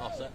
All set.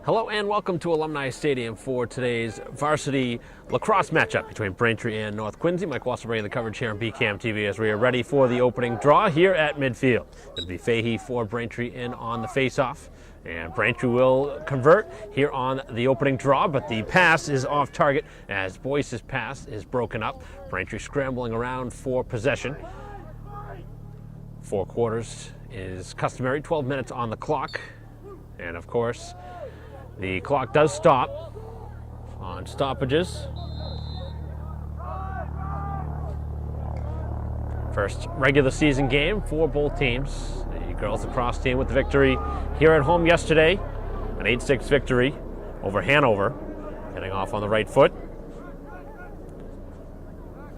Hello and welcome to Alumni Stadium for today's varsity lacrosse matchup between Braintree and North Quincy. Mike Walser bringing the coverage here on BCAM TV as we are ready for the opening draw here at midfield. It'll be Fahey for Braintree in on the face-off. And Braintree will convert here on the opening draw, but the pass is off target as Boyce's pass is broken up. Braintree scrambling around for possession. 4 quarters is customary, 12 minutes on the clock. And of course, the clock does stop on stoppages. First regular season game for both teams. The girls lacrosse team with the victory here at home yesterday. An 8-6 victory over Hanover. Getting off on the right foot.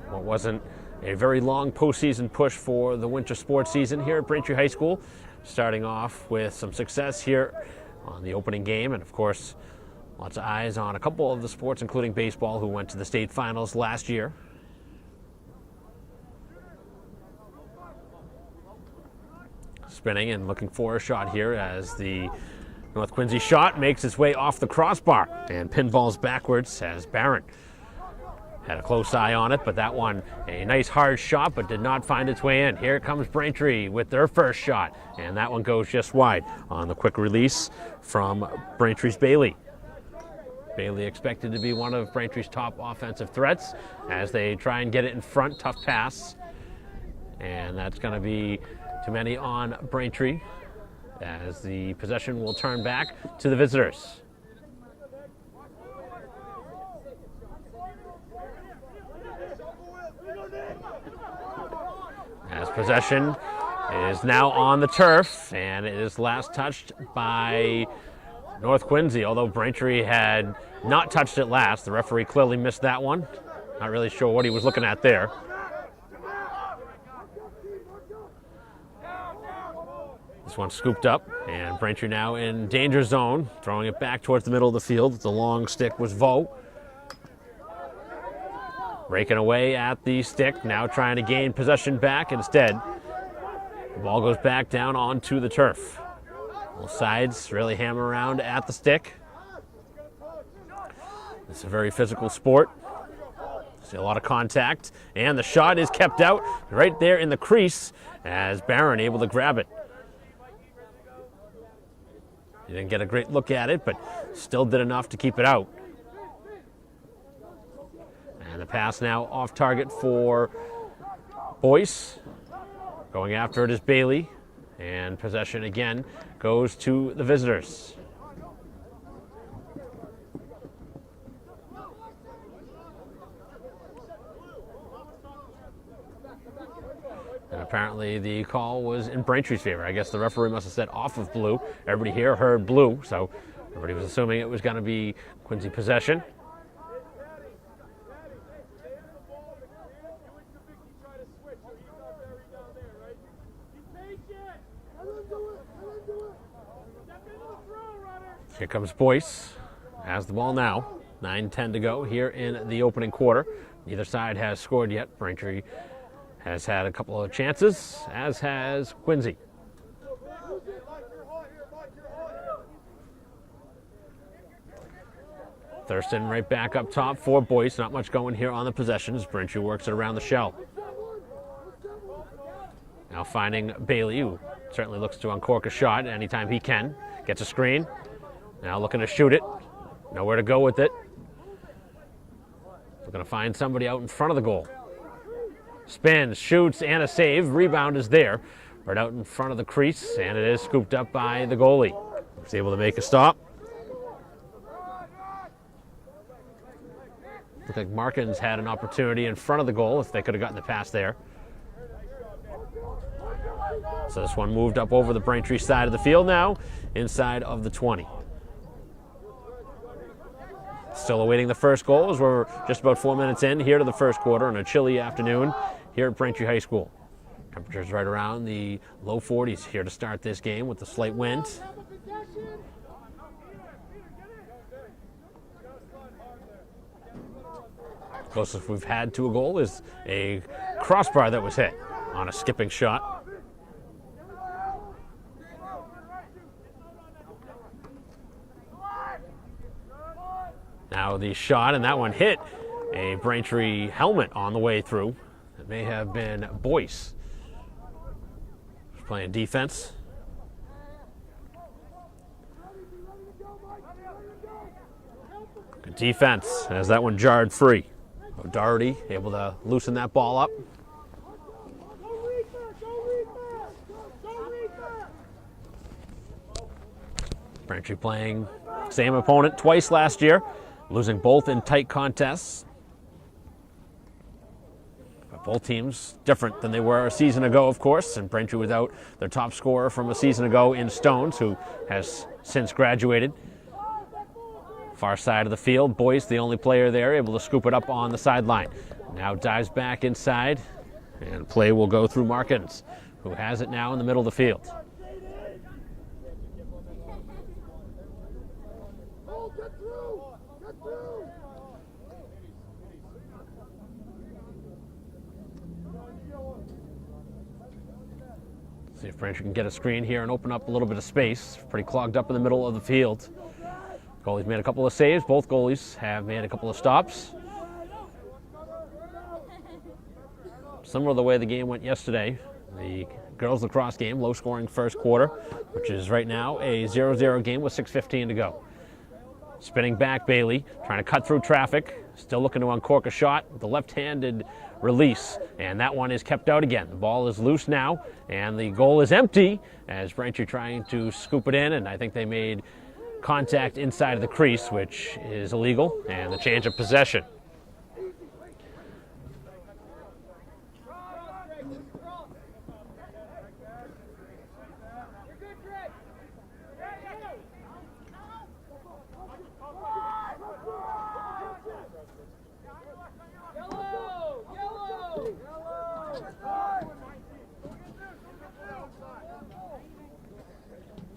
What wasn't a very long postseason push for the winter sports season here at Braintree High School. Starting off with some success here on the opening game, and of course lots of eyes on a couple of the sports, including baseball, who went to the state finals last year. Spinning and looking for a shot here as the North Quincy shot makes its way off the crossbar and pinballs backwards as Barron had a close eye on it, but that one a nice hard shot but did not find its way in. Here comes Braintree with their first shot, and that one goes just wide on the quick release from Braintree's Bailey. Bailey expected to be one of Braintree's top offensive threats as they try and get it in front. Tough pass, and that's going to be too many on Braintree as the possession will turn back to the visitors. As possession is now on the turf, and it is last touched by North Quincy, although Braintree had not touched it last. The referee clearly missed that one. Not really sure what he was looking at there. This one scooped up, and Braintree now in danger zone, throwing it back towards the middle of the field. The long stick was Vo. Raking away at the stick, now trying to gain possession back. Instead, the ball goes back down onto the turf. Both sides really hammer around at the stick. It's a very physical sport. See a lot of contact, and the shot is kept out right there in the crease as Barron able to grab it. He didn't get a great look at it, but still did enough to keep it out. And the pass now off target for Boyce. Going after it is Bailey. And possession again goes to the visitors. And apparently the call was in Braintree's favor. I guess the referee must have said off of blue. Everybody here heard blue, so everybody was assuming it was going to be Quincy possession. Here comes Boyce, has the ball now. 9:10 to go here in the opening quarter. Neither side has scored yet. Braintree has had a couple of chances, as has Quincy. Thurston right back up top for Boyce. Not much going here on the possessions. Braintree works it around the shell. Now finding Bailey, who certainly looks to uncork a shot anytime he can. Gets a screen. Now looking to shoot it. Nowhere to go with it. Looking to find somebody out in front of the goal. Spins, shoots, and a save. Rebound is there. Right out in front of the crease, and it is scooped up by the goalie. He's able to make a stop. Looks like Markins had an opportunity in front of the goal if they could have gotten the pass there. So this one moved up over the Braintree side of the field now, inside of the 20. Still awaiting the first goal as we're just about 4 minutes in here to the first quarter on a chilly afternoon here at Braintree High School. Temperatures right around the low 40s here to start this game with the slight wind. Closest we've had to a goal is a crossbar that was hit on a skipping shot. Now the shot, and that one hit a Braintree helmet on the way through. It may have been Boyce playing defense. Good defense as that one jarred free. O'Doherty able to loosen that ball up. Braintree playing same opponent twice last year, losing both in tight contests. But both teams different than they were a season ago, of course, and Braintree without their top scorer from a season ago in Stones, who has since graduated. Far side of the field, Boyce, the only player there, able to scoop it up on the sideline. Now dives back inside, and play will go through Markins, who has it now in the middle of the field. See if Braintree can get a screen here and open up a little bit of space. Pretty clogged up in the middle of the field. Goalie's made a couple of saves. Both goalies have made a couple of stops. Similar to the way the game went yesterday. The girls lacrosse game, low scoring first quarter, which is right now a 0-0 game with 6:15 to go. Spinning back Bailey, trying to cut through traffic. Still looking to uncork a shot with the left-handed release, and that one is kept out again. The ball is loose now, and the goal is empty as Braintree trying to scoop it in, and I think they made contact inside of the crease, which is illegal, and the change of possession.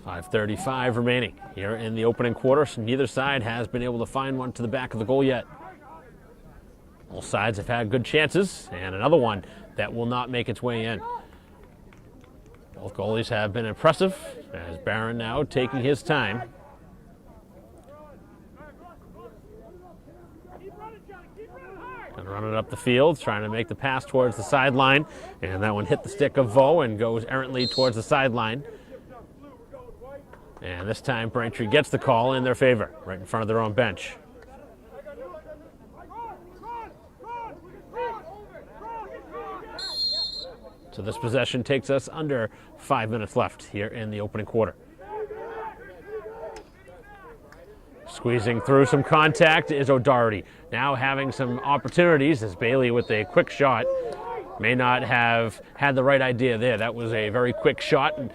.5:35 remaining here in the opening quarter. So neither side has been able to find one to the back of the goal yet. Both sides have had good chances, and another one that will not make its way in. Both goalies have been impressive, as Barron now taking his time. And running up the field, trying to make the pass towards the sideline, and that one hit the stick of Vo and goes errantly towards the sideline. And this time Braintree gets the call in their favor, right in front of their own bench. So this possession takes us under 5 minutes left here in the opening quarter. Squeezing through some contact is O'Doherty. Now having some opportunities as Bailey with a quick shot may not have had the right idea there. That was a very quick shot, and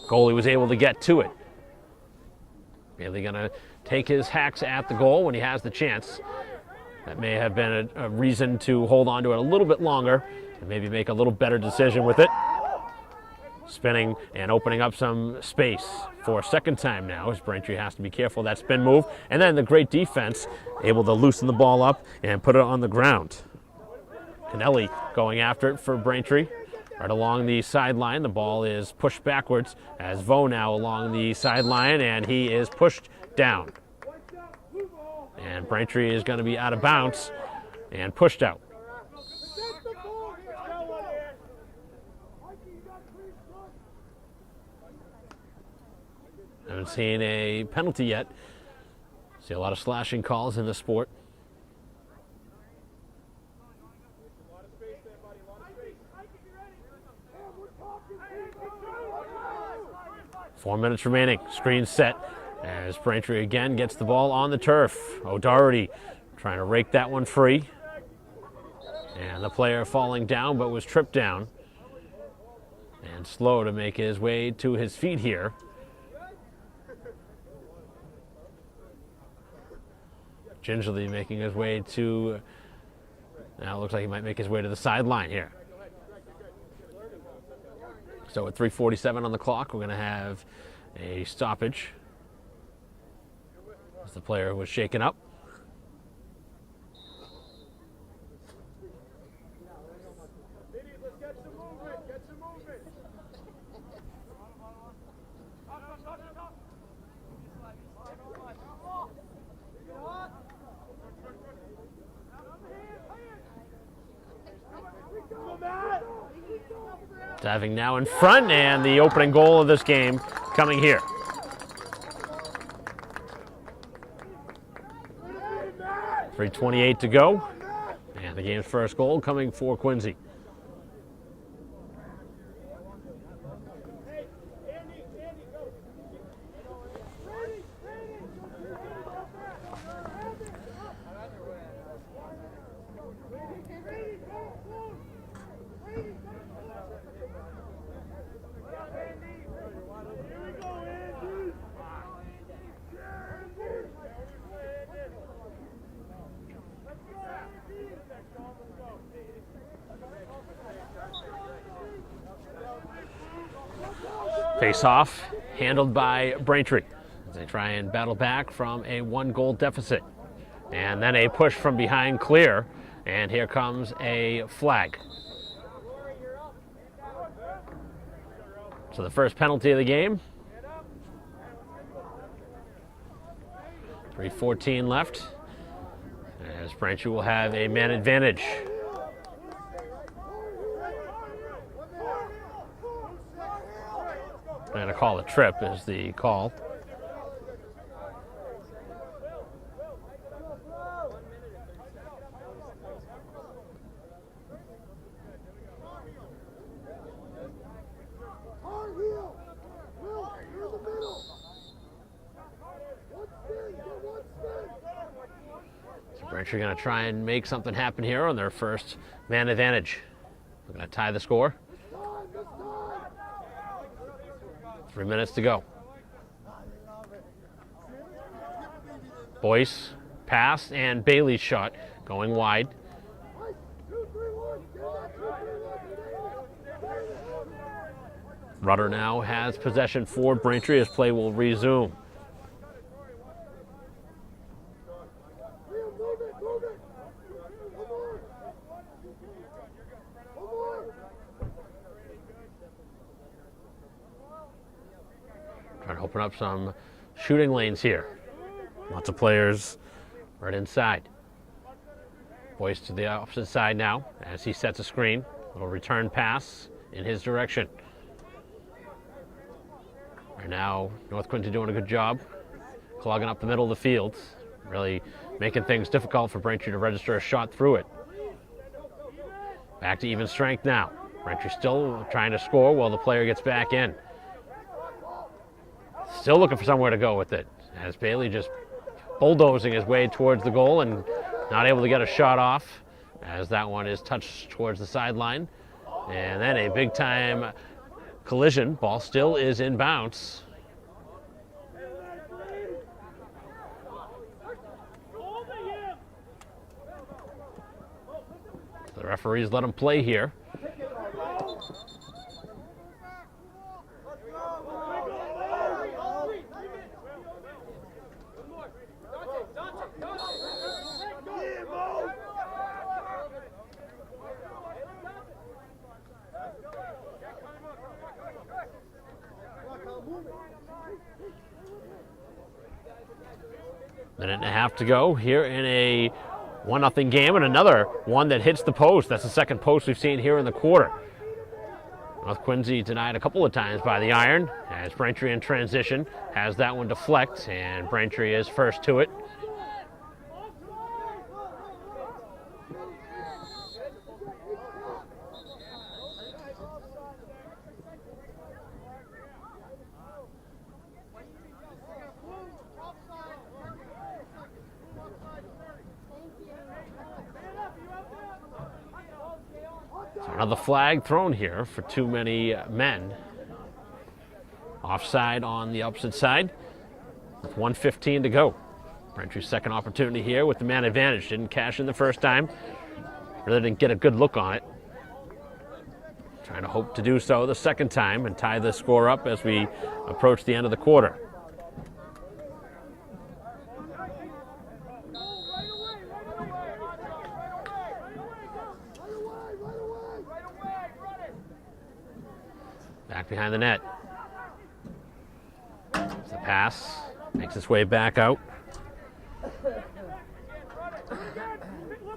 goalie was able to get to it. Bailey gonna take his hacks at the goal when he has the chance. That may have been a reason to hold on to it a little bit longer and maybe make a little better decision with it. Spinning and opening up some space for a second time now as Braintree has to be careful of that spin move. And then the great defense, able to loosen the ball up and put it on the ground. Kennelly going after it for Braintree. Right along the sideline, the ball is pushed backwards as Vo now along the sideline, and he is pushed down. And Braintree is going to be out of bounds and pushed out. Haven't seen a penalty yet. See a lot of slashing calls in this sport. Four minutes remaining. Screen set as Braintree again gets the ball on the turf. O'Doherty trying to rake that one free. And the player falling down but was tripped down. And slow to make his way to his feet here. Gingerly making his way to, now it looks like he might make his way to the sideline here. So at 3:47 on the clock, we're going to have a stoppage as the player was shaken up. Diving now in front, and the opening goal of this game coming here. .328 to go, and the game's first goal coming for Quincy. Face-off handled by Braintree as they try and battle back from a one-goal deficit. And then a push from behind clear, and here comes a flag. So the first penalty of the game. 3:14 left as Braintree will have a man advantage. And a call a trip is the call. So Braintree going to try and make something happen here on their first man advantage. They're going to tie the score. 3 minutes to go. Boyce pass and Bailey's shot going wide. Rudder now has possession for Braintree as play will resume. Trying to open up some shooting lanes here. Lots of players right inside. Boyce to the opposite side now as he sets a screen. Little return pass in his direction. Right now, North Quincy doing a good job clogging up the middle of the field, really making things difficult for Braintree to register a shot through it. Back to even strength now. Braintree still trying to score while the player gets back in. Still looking for somewhere to go with it, as Bailey just bulldozing his way towards the goal and not able to get a shot off, as that one is touched towards the sideline. And then a big-time collision. Ball still is in bounds. The referees let him play here. Minute and a half to go here in a 1-0 game, and another one that hits the post. That's the second post we've seen here in the quarter. North Quincy denied a couple of times by the iron as Braintree in transition has that one deflect, and Braintree is first to it. So another flag thrown here for too many men. Offside on the opposite side with 1:15 to go. Braintree's second opportunity here with the man advantage. Didn't cash in the first time. Really didn't get a good look on it. Trying to hope to do so the second time and tie the score up as we approach the end of the quarter. Back behind the net. The pass makes its way back out.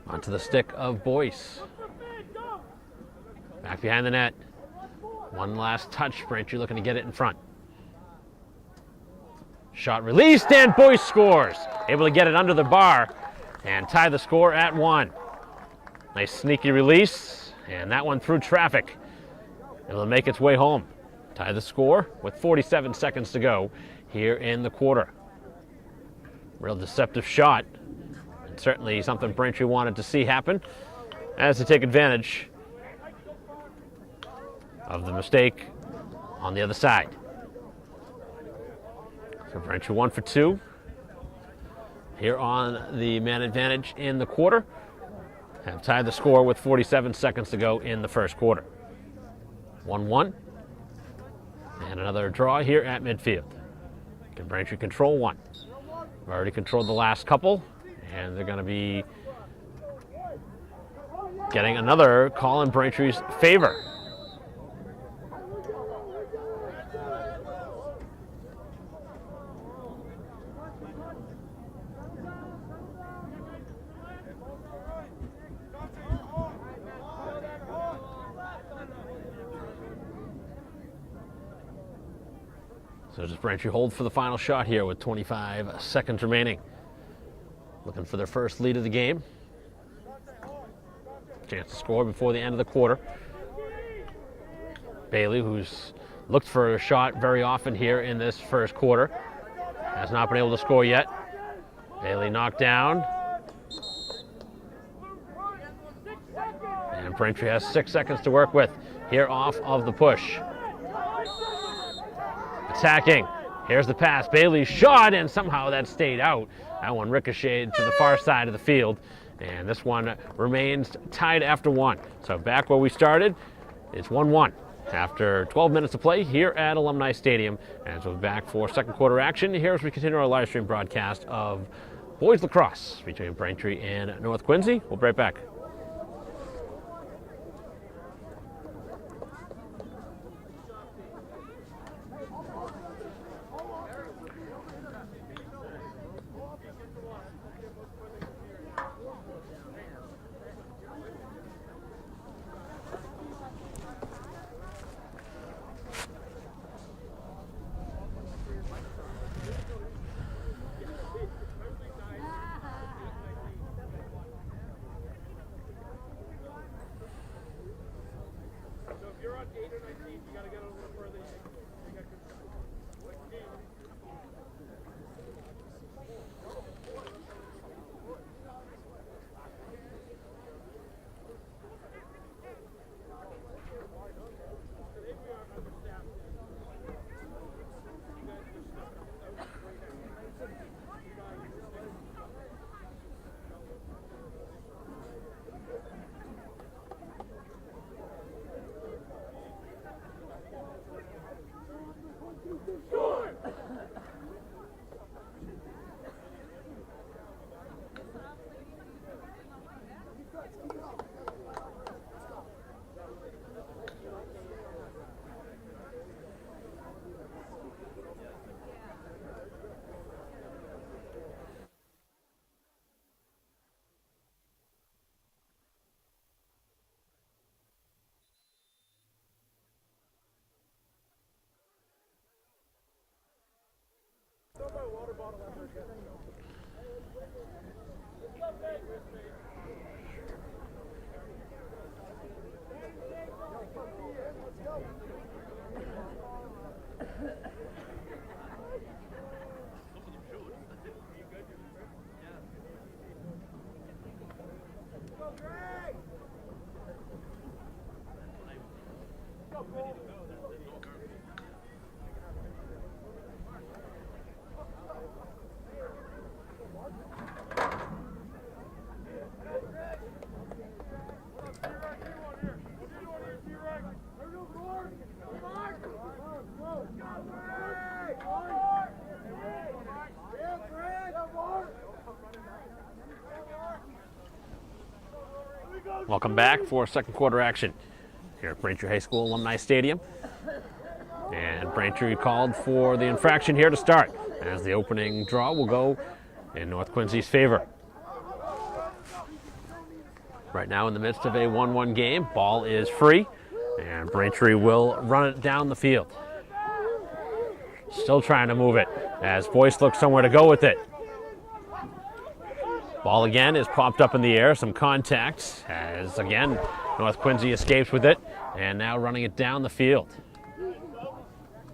Onto the stick of Boyce. Back behind the net. One last touch. Braintree looking to get it in front. Shot released, and Boyce scores. Able to get it under the bar and tie the score at 1. Nice sneaky release, and that one through traffic. It'll make its way home. Tie the score with 47 seconds to go here in the quarter. Real deceptive shot, and certainly something Braintree wanted to see happen as they take advantage of the mistake on the other side. So Braintree 1 for 2 here on the man advantage in the quarter. Have tied the score with 47 seconds to go in the first quarter. 1-1. And another draw here at midfield. Can Braintree control one? They've already controlled the last couple, and they're going to be getting another call in Braintree's favor. So does Braintree hold for the final shot here with 25 seconds remaining. Looking for their first lead of the game. Chance to score before the end of the quarter. Bailey, who's looked for a shot very often here in this first quarter, has not been able to score yet. Bailey knocked down. And Braintree has 6 seconds to work with here off of the push. Attacking. Here's the pass. Bailey's shot, and somehow that stayed out. That one ricocheted to the far side of the field, and this one remains tied after 1. So back where we started, it's 1-1 after 12 minutes to play here at Alumni Stadium. As we're back for second quarter action here as we continue our live stream broadcast of boys lacrosse between Braintree and North Quincy. We'll be right back. Welcome back for second quarter action here at Braintree High School Alumni Stadium. And Braintree called for the infraction here to start, as the opening draw will go in North Quincy's favor. Right now in the midst of a 1-1 game, ball is free, and Braintree will run it down the field. Still trying to move it as Boyce looks somewhere to go with it. Ball again is popped up in the air, some contact as again North Quincy escapes with it, and now running it down the field.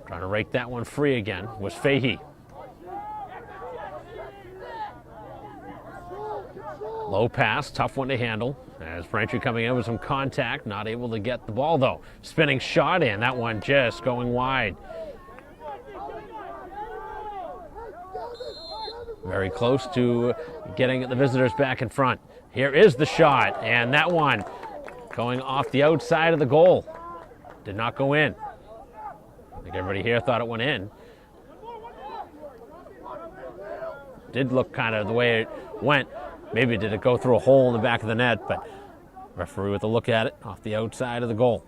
Trying to rake that one free again was Fahey. Low pass, tough one to handle as Braintree coming in with some contact, not able to get the ball though. Spinning shot in, that one just going wide. Very close to getting the visitors back in front. Here is the shot, and that one going off the outside of the goal. Did not go in. I think everybody here thought it went in. Did look kind of the way it went. Maybe did it go through a hole in the back of the net, but referee with a look at it off the outside of the goal.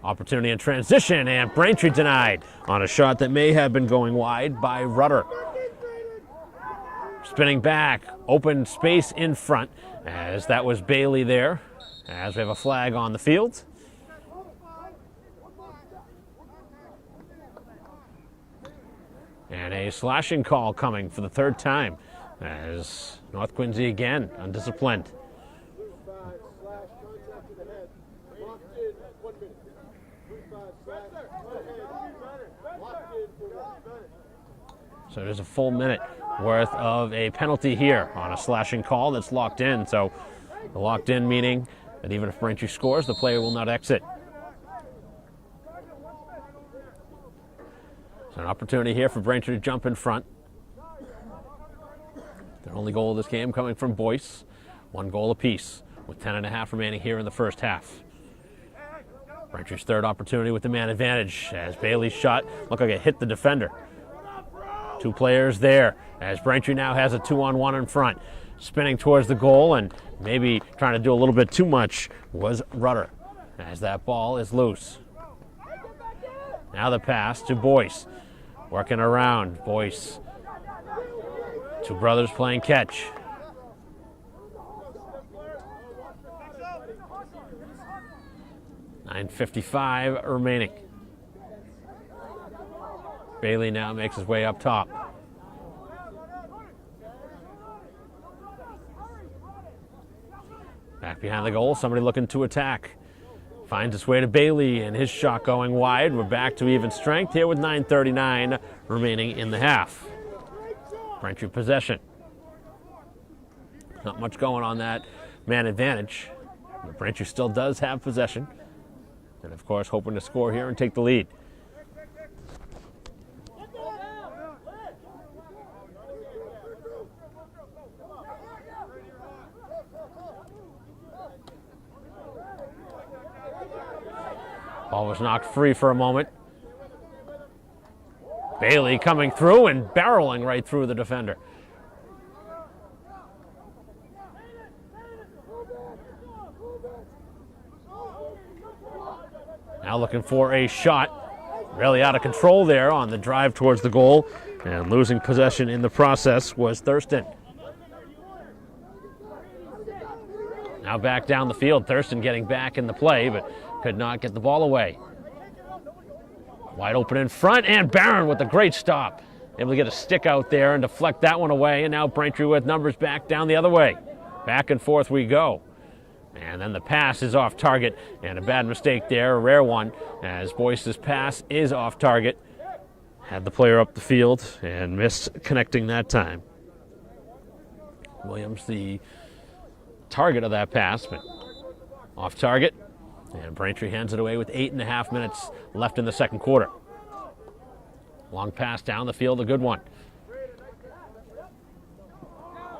Opportunity in transition, and Braintree denied on a shot that may have been going wide by Rudder. Spinning back, open space in front, as that was Bailey there, as we have a flag on the field. And a slashing call coming for the third time, as North Quincy again undisciplined. So there's a full minute worth of a penalty here on a slashing call that's locked in. So the locked in meaning that even if Braintree scores, the player will not exit. So an opportunity here for Braintree to jump in front. Their only goal of this game coming from Boyce. 1 goal apiece with 10.5 remaining here in the first half. Braintree's third opportunity with the man advantage as Bailey's shot looked like it hit the defender. 2 players there as Braintree now has a 2-on-1 in front. Spinning towards the goal and maybe trying to do a little bit too much was Rudder as that ball is loose. Now the pass to Boyce. Working around. Boyce. 2 brothers playing catch. .9:55 remaining. Bailey now makes his way up top. Back behind the goal, somebody looking to attack. Finds its way to Bailey and his shot going wide. We're back to even strength here with 9:39 remaining in the half. Braintree possession. Not much going on that man advantage. But Braintree still does have possession. And of course hoping to score here and take the lead. Ball was knocked free for a moment. Bailey coming through and barreling right through the defender. Now looking for a shot. Really out of control there on the drive towards the goal. And losing possession in the process was Thurston. Now back down the field. Thurston getting back in the play, but could not get the ball away. Wide open in front, and Barron with a great stop. able to get a stick out there and deflect that one away, and now Braintree with numbers back down the other way. Back and forth we go. And then the pass is off target, and a bad mistake there, a rare one, as Boyce's pass is off target. Had the player up the field and missed connecting that time. Williams, the target of that pass, but off target. And Braintree hands it away with 8.5 minutes left in the second quarter. Long pass down the field, a good one.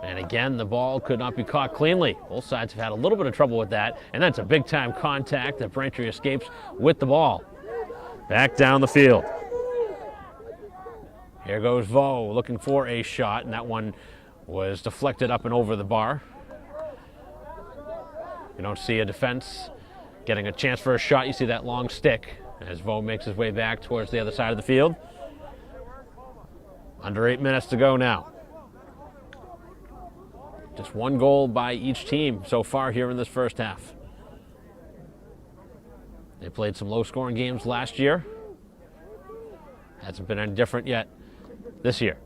And again, the ball could not be caught cleanly. Both sides have had a little bit of trouble with that, and that's a big-time contact that Braintree escapes with the ball. Back down the field. Here goes Vo looking for a shot, and that one was deflected up and over the bar. You don't see a defense getting a chance for a shot. You see that long stick as Vo makes his way back towards the other side of the field. Under 8 minutes to go now. Just one goal by each team so far here in this first half. They played some low-scoring games last year. Hasn't been any different yet this year.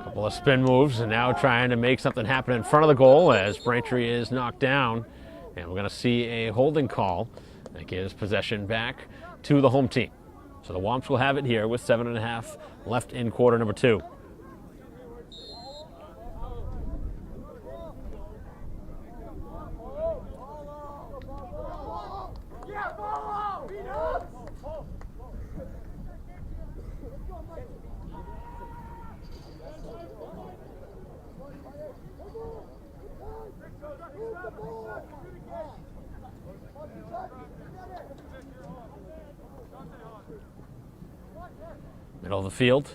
Couple of spin moves, and now trying to make something happen in front of the goal as Braintree is knocked down. And we're going to see a holding call that gives possession back to the home team. So the Womps will have it here with 7.5 left in quarter number 2. Middle of the field,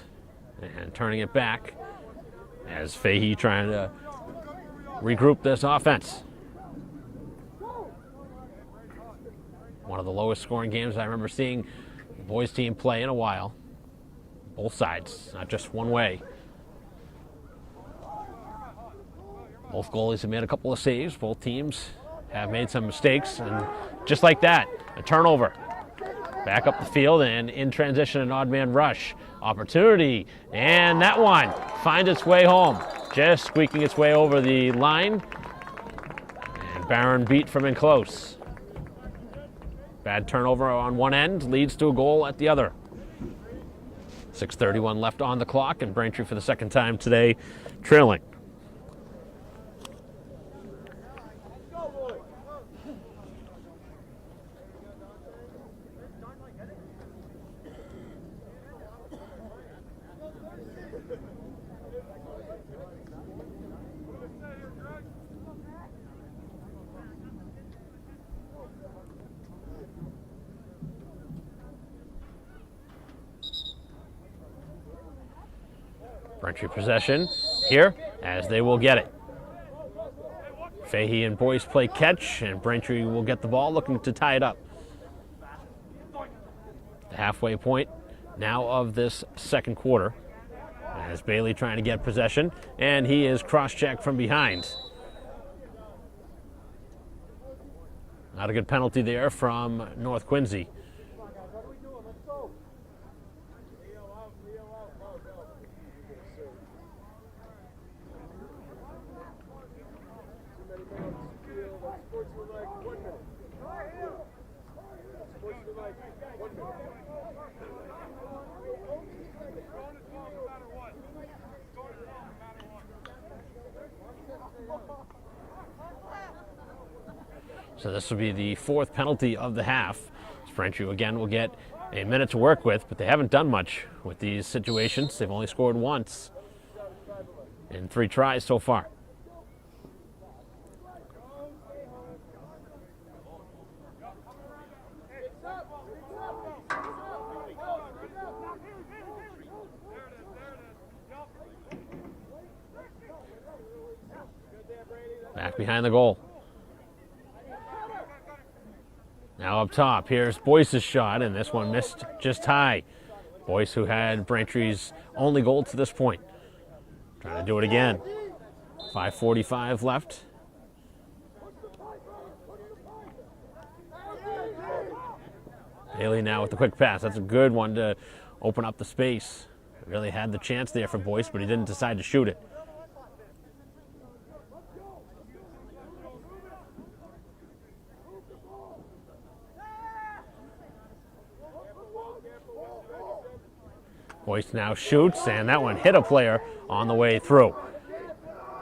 and turning it back as Fahey trying to regroup this offense. One of the lowest scoring games I remember seeing the boys team play in a while. Both sides, not just one way. Both goalies have made a couple of saves. Both teams have made some mistakes, and just like that, a turnover. Back up the field and in transition, an odd man rush. Opportunity, and that one finds its way home. Just squeaking its way over the line. And Barron beat from in close. Bad turnover on one end leads to a goal at the other. 6:31 left on the clock, and Braintree for the second time today trailing. Braintree possession here as they will get it. Fahey and Boyce play catch, and Braintree will get the ball, looking to tie it up. The halfway point now of this second quarter as Bailey trying to get possession, and he is cross-checked from behind. Not a good penalty there from North Quincy. So this will be the fourth penalty of the half. Braintree again will get a minute to work with, but they haven't done much with these situations. They've only scored once in 3 tries so far. Back behind the goal. Now up top, here's Boyce's shot, and this one missed just high. Boyce, who had Braintree's only goal to this point, trying to do it again. 5:45 left. Haley now with the quick pass. That's a good one to open up the space. Really had the chance there for Boyce, but he didn't decide to shoot it. Boyce now shoots, and that one hit a player on the way through.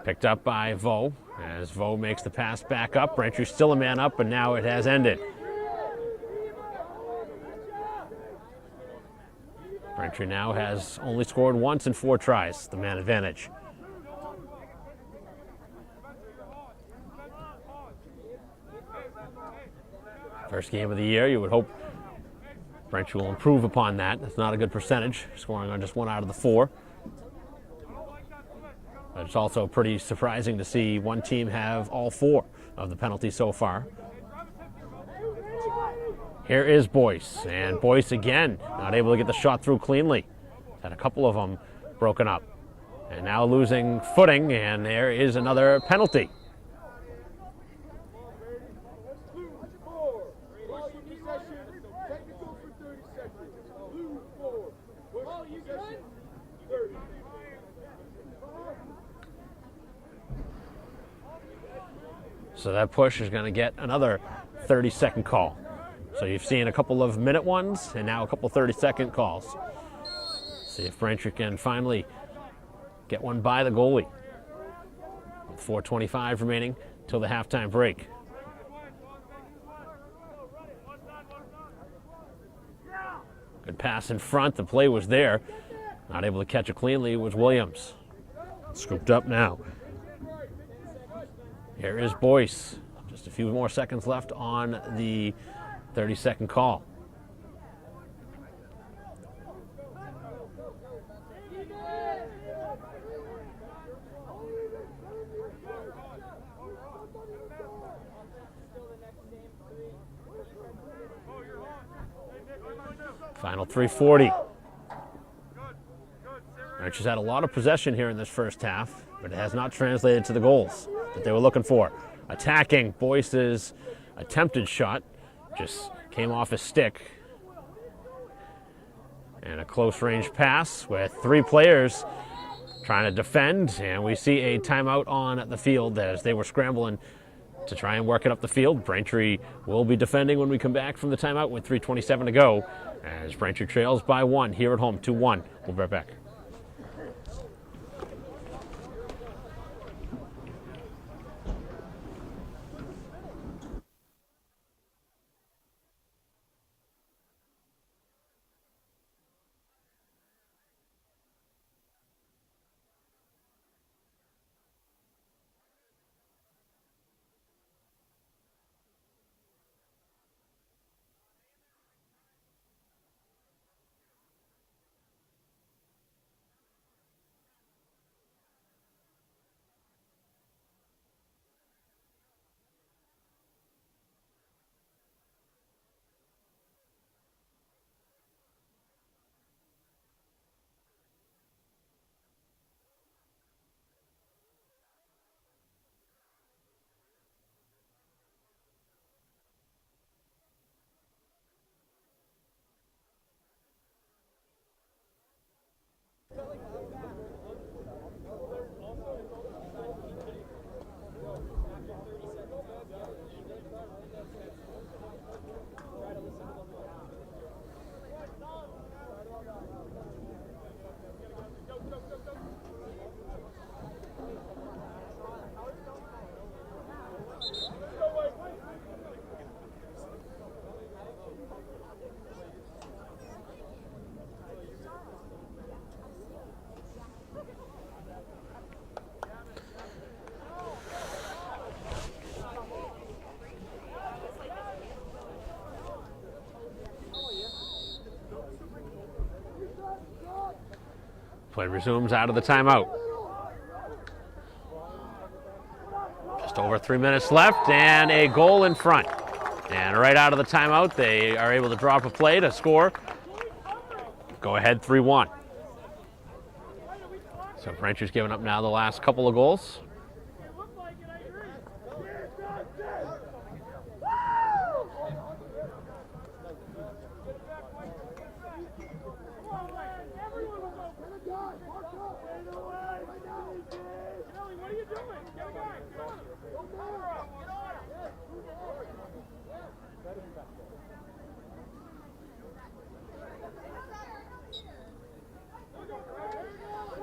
Picked up by Vaux, as Vaux makes the pass back up. Braintree still a man up, but now it has ended. Braintree now has only scored once in 4 tries, the man advantage. First game of the year, you would hope Braintree will improve upon that. It's not a good percentage, scoring on just 1 out of the 4. But it's also pretty surprising to see one team have all 4 of the penalties so far. Here is Boyce, and Boyce again not able to get the shot through cleanly. Had a couple of them broken up. And now losing footing, and there is another penalty. So that push is going to get another 30-second call. So you've seen a couple of minute ones and now a couple 30-second calls. See if Braintree can finally get one by the goalie. With 4:25 remaining till the halftime break. Good pass in front. The play was there. Not able to catch it cleanly was Williams. Scooped up now. Here is Boyce. Just a few more seconds left on the 30-second call. Final 3:40. Braintree's had a lot of possession here in this first half, but it has not translated to the goals that they were looking for. Attacking, Boyce's attempted shot just came off his stick. And a close range pass with 3 players trying to defend, and we see a timeout on the field as they were scrambling to try and work it up the field. Braintree will be defending when we come back from the timeout with 3:27 to go, as Braintree trails by 1 here at home, 2-1. We'll be right back. Play resumes out of the timeout. Just over 3 minutes left and a goal in front. And right out of the timeout, they are able to drop a play to score go ahead 3-1. So Braintree's giving up now the last couple of goals.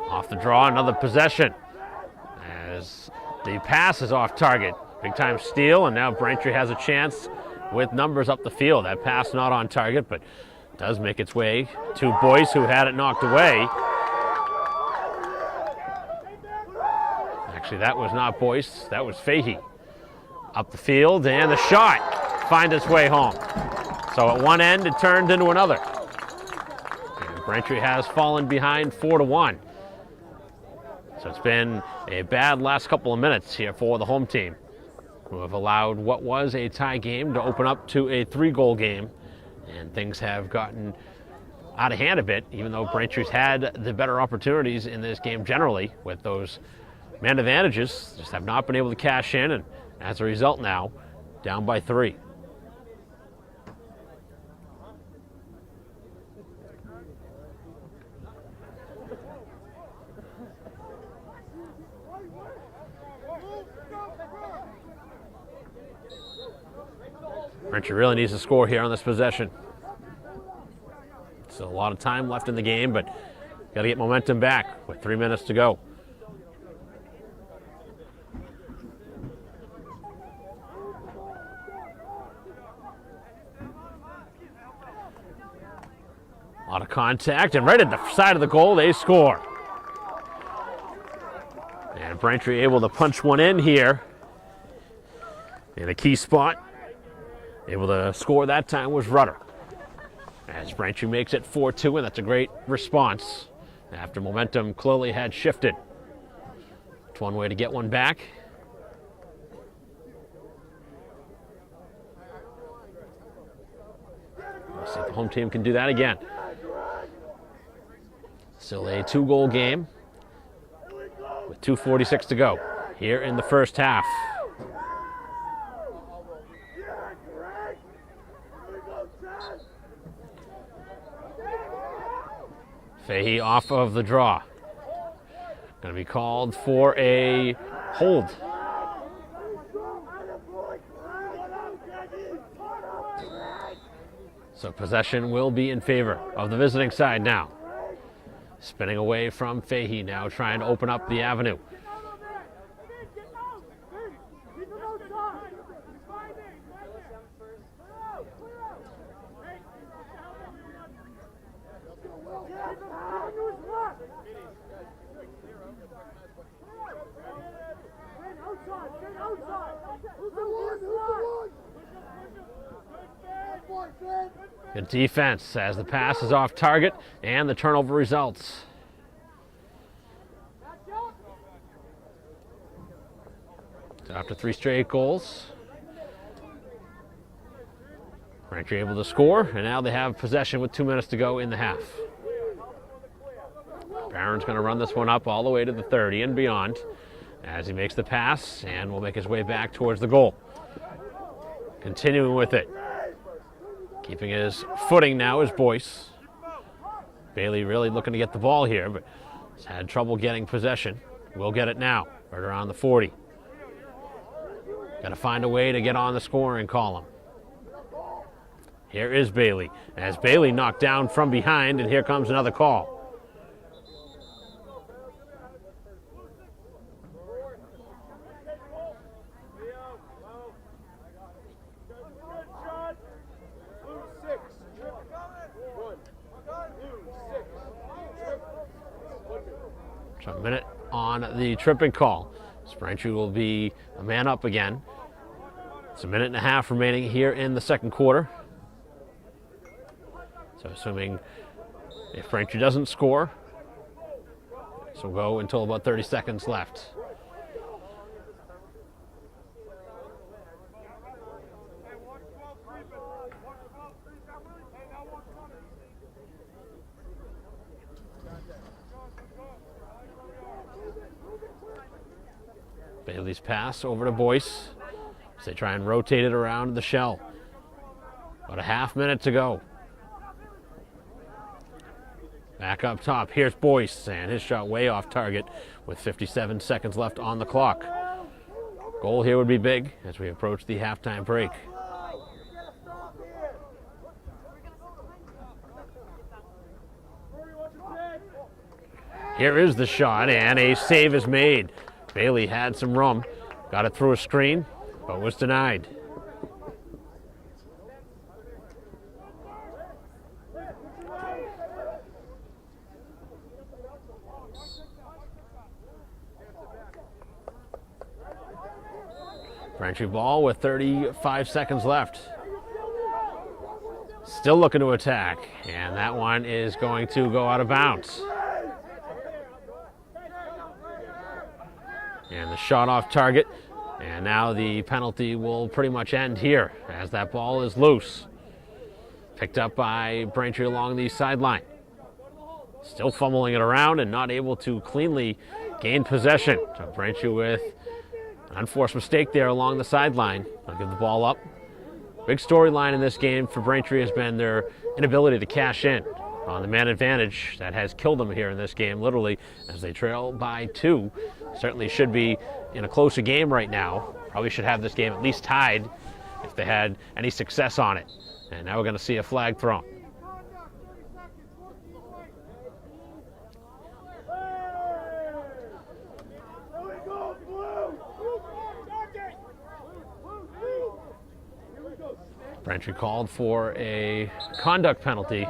Off the draw, another possession. As the pass is off target. Big time steal, and now Braintree has a chance with numbers up the field. That pass not on target, but does make its way to Boyce, who had it knocked away. Actually, that was not Boyce, that was Fahey. Up the field, and the shot finds its way home. So at one end, it turned into another. And Braintree has fallen behind 4-1. So it's been a bad last couple of minutes here for the home team, who have allowed what was a tie game to open up to a 3-goal game. And things have gotten out of hand a bit, even though Braintree's had the better opportunities in this game generally with those man advantages. Just have not been able to cash in, and as a result now, down by 3. Braintree really needs to score here on this possession. Still a lot of time left in the game, but got to get momentum back with 3 minutes to go. A lot of contact, and right at the side of the goal, they score. And Braintree able to punch one in here in a key spot. Able to score that time was Rudder. As Braintree makes it 4-2, and that's a great response after momentum clearly had shifted. It's one way to get one back. We'll see if the home team can do that again. Still a 2-goal game with 2:46 to go here in the first half. Fahey off of the draw. Going to be called for a hold. So possession will be in favor of the visiting side now. Spinning away from Fahey now, trying to open up the avenue. Good defense as the pass is off target and the turnover results. So after 3 straight goals, Braintree able to score, and now they have possession with 2 minutes to go in the half. Barron's going to run this one up all the way to the 30 and beyond as he makes the pass and will make his way back towards the goal. Continuing with it. Keeping his footing now is Boyce. Bailey really looking to get the ball here, but has had trouble getting possession. Will get it now, right around the 40. Got to find a way to get on the scoring column. Here is Bailey, as Bailey knocked down from behind, and here comes another call. So a minute on the tripping call. Braintree will be a man up again. It's a minute and a half remaining here in the second quarter. So assuming if Braintree doesn't score, this will go until about 30 seconds left. Bailey's pass over to Boyce as they try and rotate it around the shell. About a half minute to go. Back up top, here's Boyce, and his shot way off target with 57 seconds left on the clock. Goal here would be big as we approach the halftime break. Here is the shot, and a save is made. Bailey had some room, got it through a screen, but was denied. Braintree ball with 35 seconds left. Still looking to attack, and that one is going to go out of bounds. And the shot off target, and now the penalty will pretty much end here as that ball is loose. Picked up by Braintree along the sideline. Still fumbling it around and not able to cleanly gain possession. So Braintree with an unforced mistake there along the sideline. They'll give the ball up. Big storyline in this game for Braintree has been their inability to cash in on the man advantage that has killed them here in this game, literally, as they trail by 2. Certainly should be in a closer game right now. Probably should have this game at least tied if they had any success on it. And now we're going to see a flag thrown. Braintree called for a conduct penalty.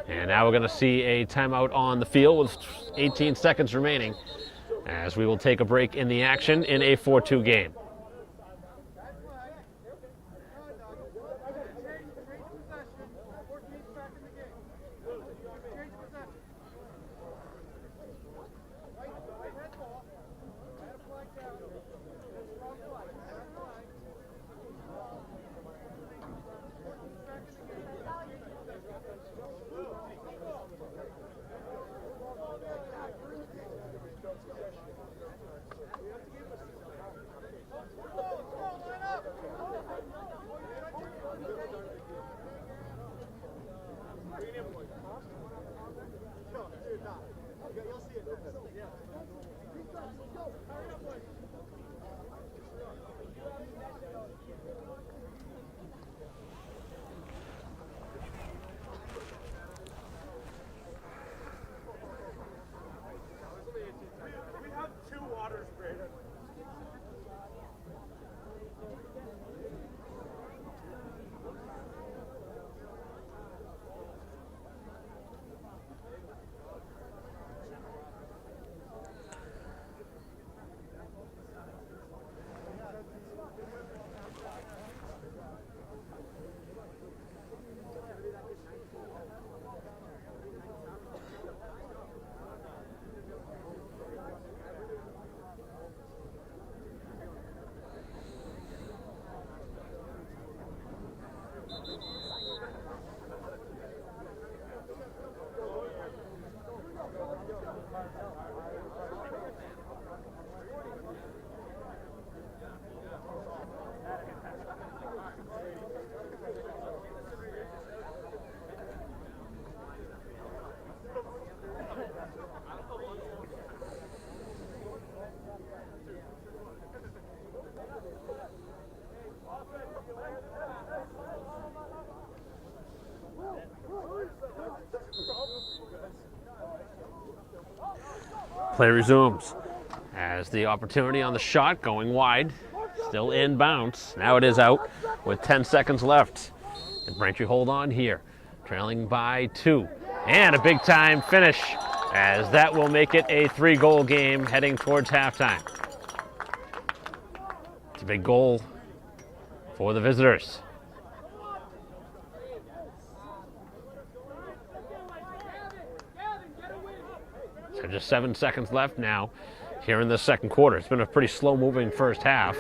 And now we're going to see a timeout on the field with 18 seconds remaining as we will take a break in the action in a 4-2 game. Play resumes as the opportunity on the shot going wide, still in bounds. Now it is out with 10 seconds left. And Braintree hold on here, trailing by 2. And a big time finish as that will make it a 3-goal game heading towards halftime. It's a big goal for the visitors. So just 7 seconds left now here in the second quarter. It's been a pretty slow-moving first half.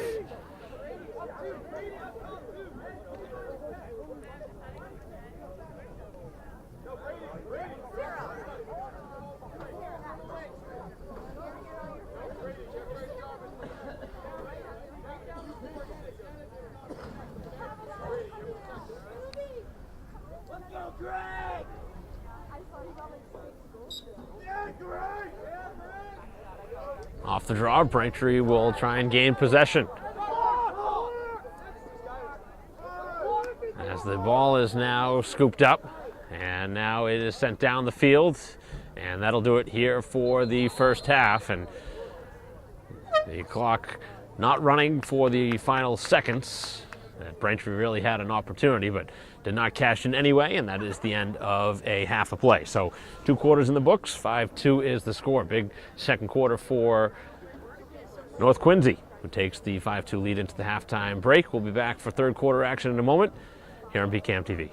Off the draw, Braintree will try and gain possession. As the ball is now scooped up, and now it is sent down the field, and that'll do it here for the first half. And the clock not running for the final seconds. Braintree really had an opportunity, but did not cash in anyway, and that is the end of a half a play. So 2 quarters in the books, 5-2 is the score. Big second quarter for North Quincy, who takes the 5-2 lead into the halftime break. We'll be back for third quarter action in a moment here on PCAM TV.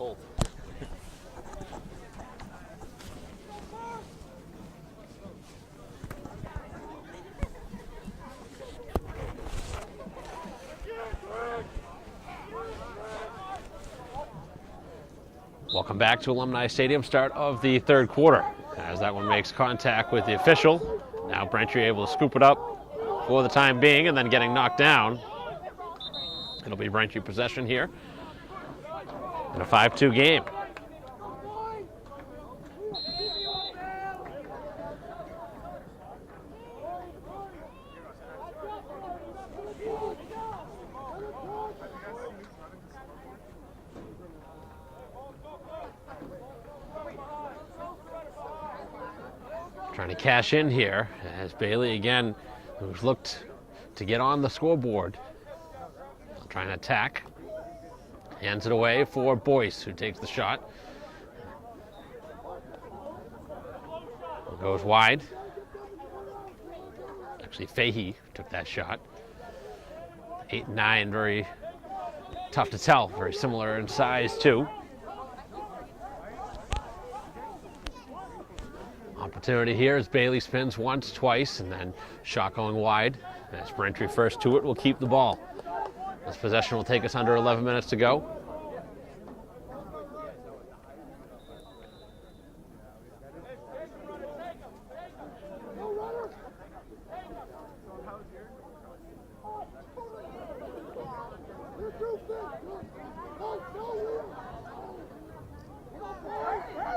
cold. Welcome back to Alumni Stadium, start of the third quarter. As that one makes contact with the official. Now Braintree able to scoop it up for the time being and then getting knocked down. It'll be Braintree possession here in a 5-2 game. Trying to cash in here as Bailey again, who's looked to get on the scoreboard. Trying to attack. Hands it away for Boyce, who takes the shot. Goes wide. Actually, Fahey took that shot. 8-9, very tough to tell. Very similar in size, too. Opportunity here as Bailey spins once, twice, and then shot going wide. As Braintree first to it will keep the ball. This possession will take us under 11 minutes to go.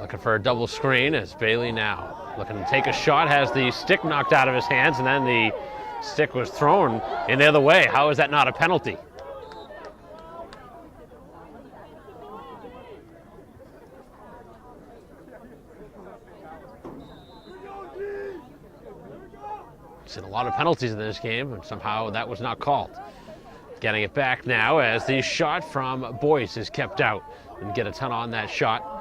Looking for a double screen as Bailey now looking to take a shot, has the stick knocked out of his hands, and then the stick was thrown in the other way. How is that not a penalty? Seen a lot of penalties in this game, and somehow that was not called. Getting it back now as the shot from Boyce is kept out. Didn't get a ton on that shot.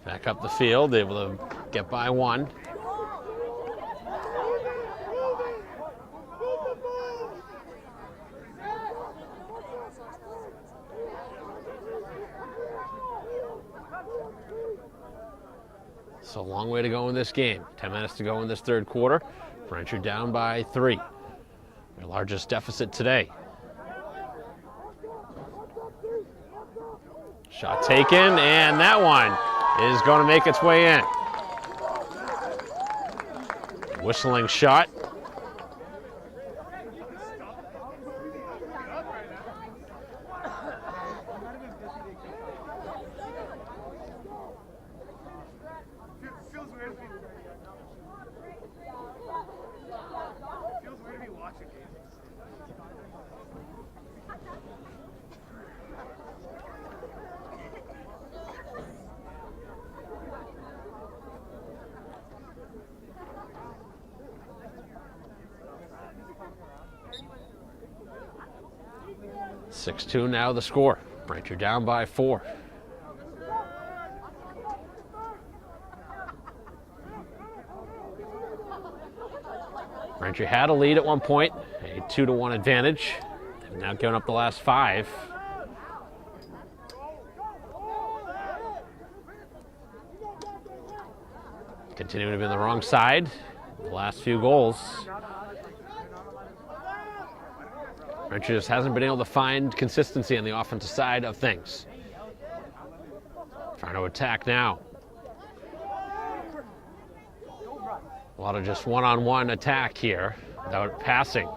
Back up the field, able to get by one. So a long way to go in this game. 10 minutes to go in this third quarter. Braintree down by 3. Their largest deficit today. Shot taken, and that one is going to make its way in. Whistling shot. (6-2) now the score. Braintree down by 4. Braintree had a lead at one point, a 2-1 advantage. They've now given up the last 5. Continuing to be on the wrong side. The last few goals. Braintree just hasn't been able to find consistency on the offensive side of things. Trying to attack now. A lot of just one-on-one attack here without passing.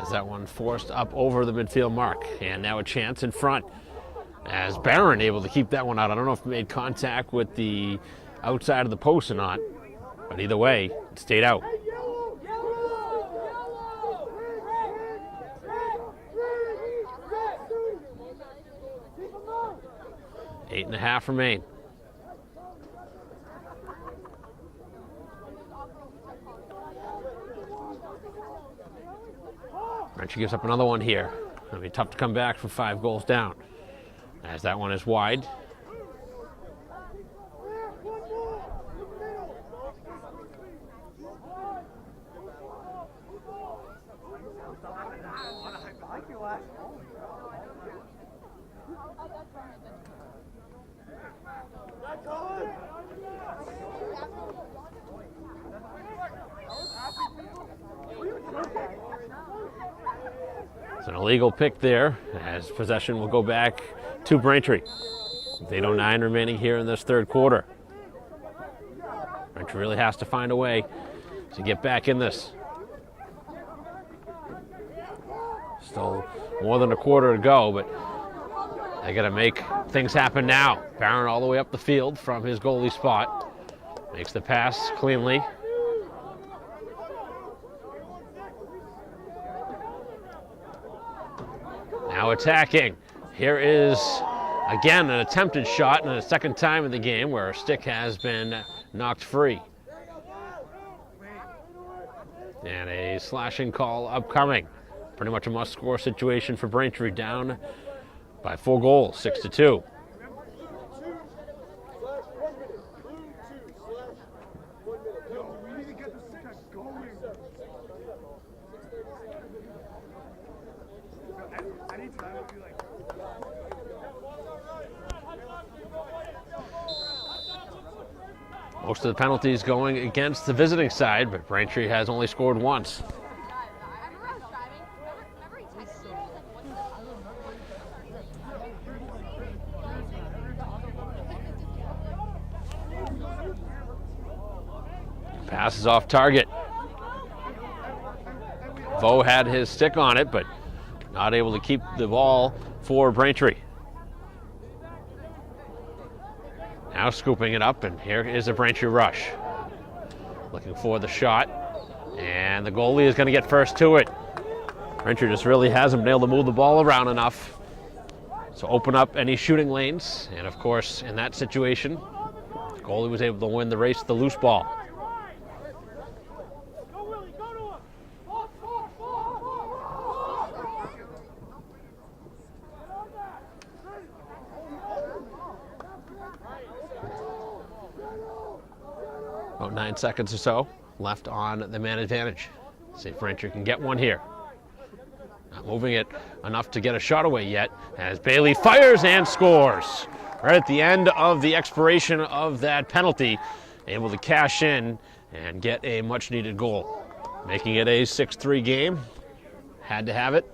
As that one forced up over the midfield mark. And now a chance in front. As Barron able to keep that one out. I don't know if it made contact with the outside of the post or not. But either way, it stayed out. Eight and a half remain. Braintree gives up another one here. It'll be tough to come back from 5 goals down, as that one is wide. It's an illegal pick there, as possession will go back to Braintree. With 8:09 remaining here in this third quarter. Braintree really has to find a way to get back in this. Still more than a quarter to go, but they got to make things happen now. Barron all the way up the field from his goalie spot. Makes the pass cleanly. Now attacking. Here is, again, an attempted shot, and a second time in the game where a stick has been knocked free. And a slashing call upcoming. Pretty much a must-score situation for Braintree, down by 4 goals, 6-2. Most of the penalties going against the visiting side, but Braintree has only scored once. Pass is off target. Vo had his stick on it, but not able to keep the ball for Braintree. Now scooping it up, and here is a Braintree rush. Looking for the shot, and the goalie is going to get first to it. Braintree just really hasn't been able to move the ball around enough to open up any shooting lanes, and of course, in that situation, the goalie was able to win the race to the loose ball. About 9 seconds or so left on the man advantage. See if Braintree can get one here. Not moving it enough to get a shot away yet, as Bailey fires and scores. Right at the end of the expiration of that penalty, able to cash in and get a much needed goal. Making it a 6-3 game. Had to have it.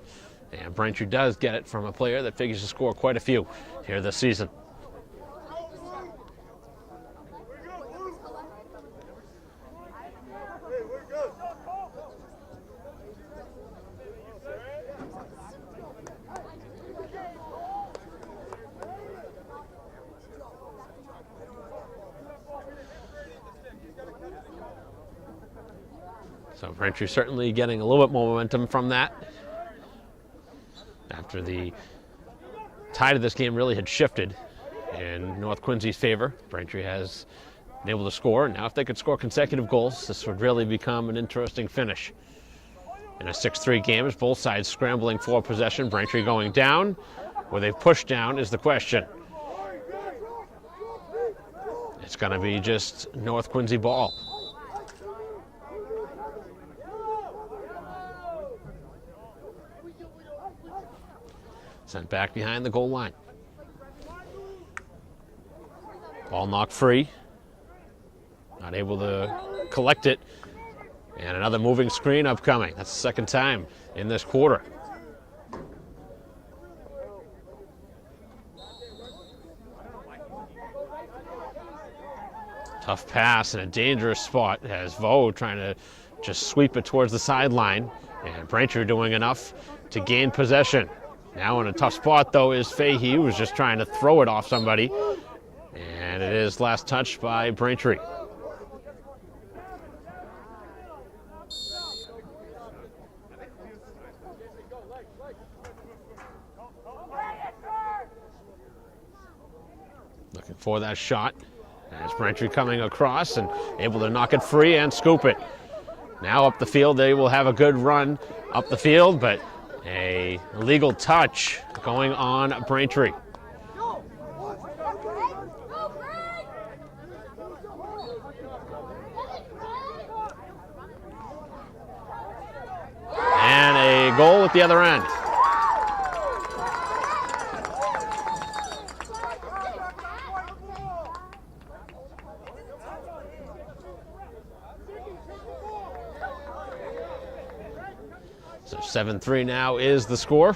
And Braintree does get it from a player that figures to score quite a few here this season. So Braintree certainly getting a little bit more momentum from that. After the tide of this game really had shifted in North Quincy's favor, Braintree has been able to score. Now if they could score consecutive goals, this would really become an interesting finish. In a 6-3 game, as both sides scrambling for possession, Braintree going down. Where they've pushed down is the question. It's going to be just North Quincy ball. Sent back behind the goal line. Ball knocked free. Not able to collect it. And another moving screen upcoming. That's the second time in this quarter. Tough pass in a dangerous spot as Vo trying to just sweep it towards the sideline. And Braintree doing enough to gain possession. Now in a tough spot, though, is Fahey, who was just trying to throw it off somebody. And it is last touched by Braintree. Looking for that shot. As Braintree coming across and able to knock it free and scoop it. Now up the field, they will have a good run up the field, but a illegal touch going on Braintree. And a goal at the other end. So 7-3 now is the score.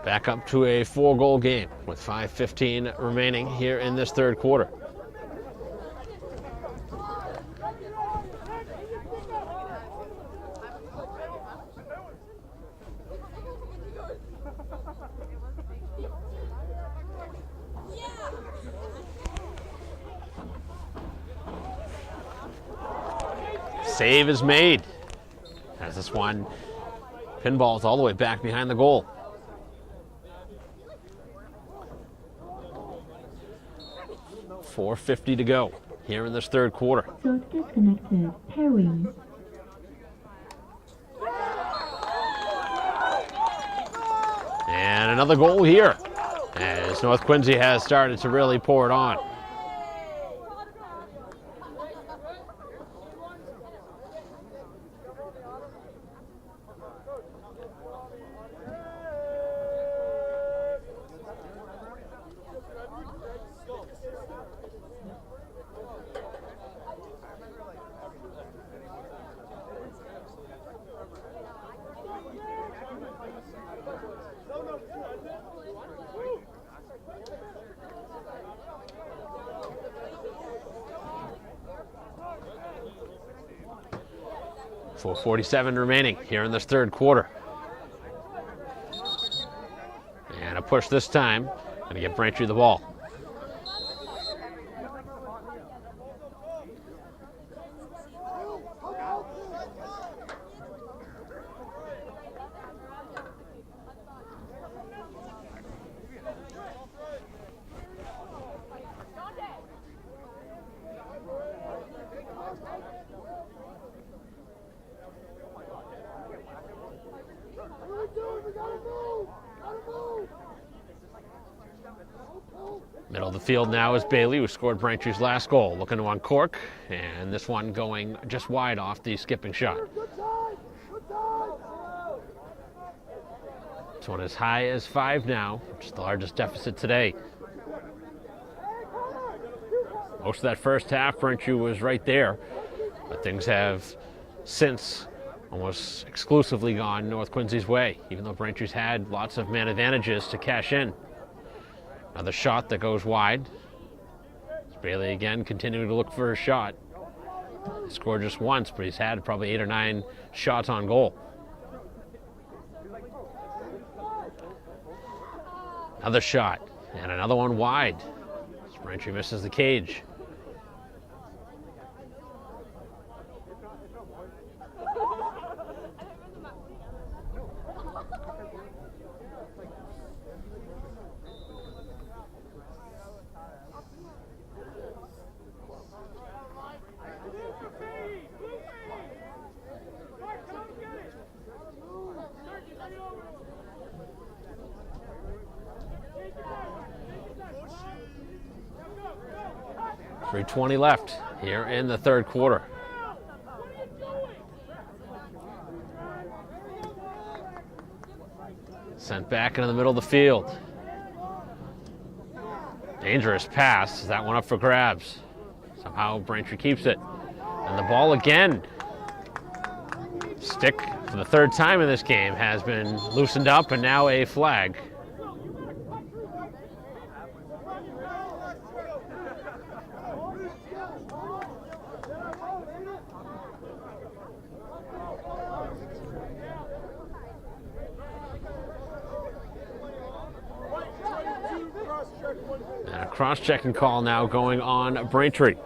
Back up to a 4-goal game with 5:15 remaining here in this third quarter. Save is made as this one pinballs all the way back behind the goal. .450 to go here in this third quarter. Source disconnected. Pairing. And another goal here as North Quincy has started to really pour it on. .447 remaining here in this third quarter. And a push this time. Going to get Braintree the ball. Middle of the field now is Bailey, who scored Braintree's last goal. Looking to uncork, and this one going just wide off the skipping shot. This one as high as 5 now, which is the largest deficit today. Most of that first half, Braintree was right there, but things have since almost exclusively gone North Quincy's way, even though Braintree's had lots of man advantages to cash in. Another shot that goes wide. Bailey again continuing to look for a shot. He scored just once, but he's had probably 8 or 9 shots on goal. Another shot, and another one wide. Braintree misses the cage. .320 left here in the third quarter. Sent back into the middle of the field. Dangerous pass. That one up for grabs. Somehow Braintree keeps it. And the ball again. Stick for the third time in this game has been loosened up, and now a flag. And a cross-checking call now going on Braintree.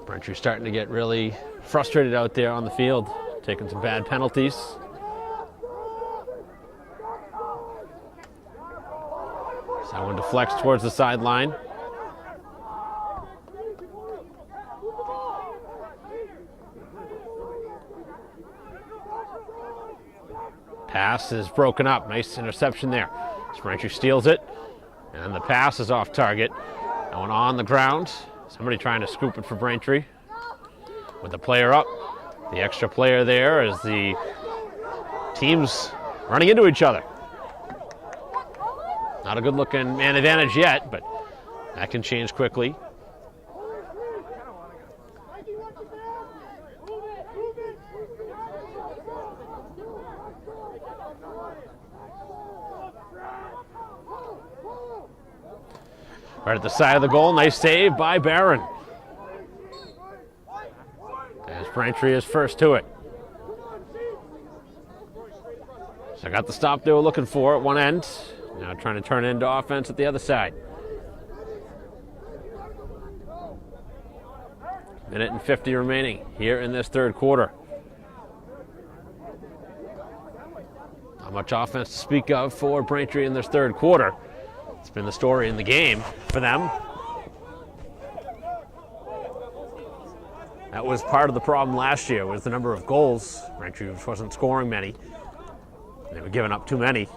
Braintree starting to get really frustrated out there on the field, taking some bad penalties. That one deflects towards the sideline. Pass is broken up. Nice interception there. Braintree steals it, and the pass is off target. That one on the ground. Somebody trying to scoop it for Braintree. With the player up. The extra player there as the teams running into each other. Not a good looking man advantage yet, but that can change quickly. Right at the side of the goal, nice save by Barron. As Braintree is first to it. So I got the stop they were looking for at one end. Now trying to turn it into offense at the other side. Minute and 50 remaining here in this third quarter. Not much offense to speak of for Braintree in this third quarter. It's been the story in the game for them. That was part of the problem last year, was the number of goals. Braintree wasn't scoring many. They were giving up too many.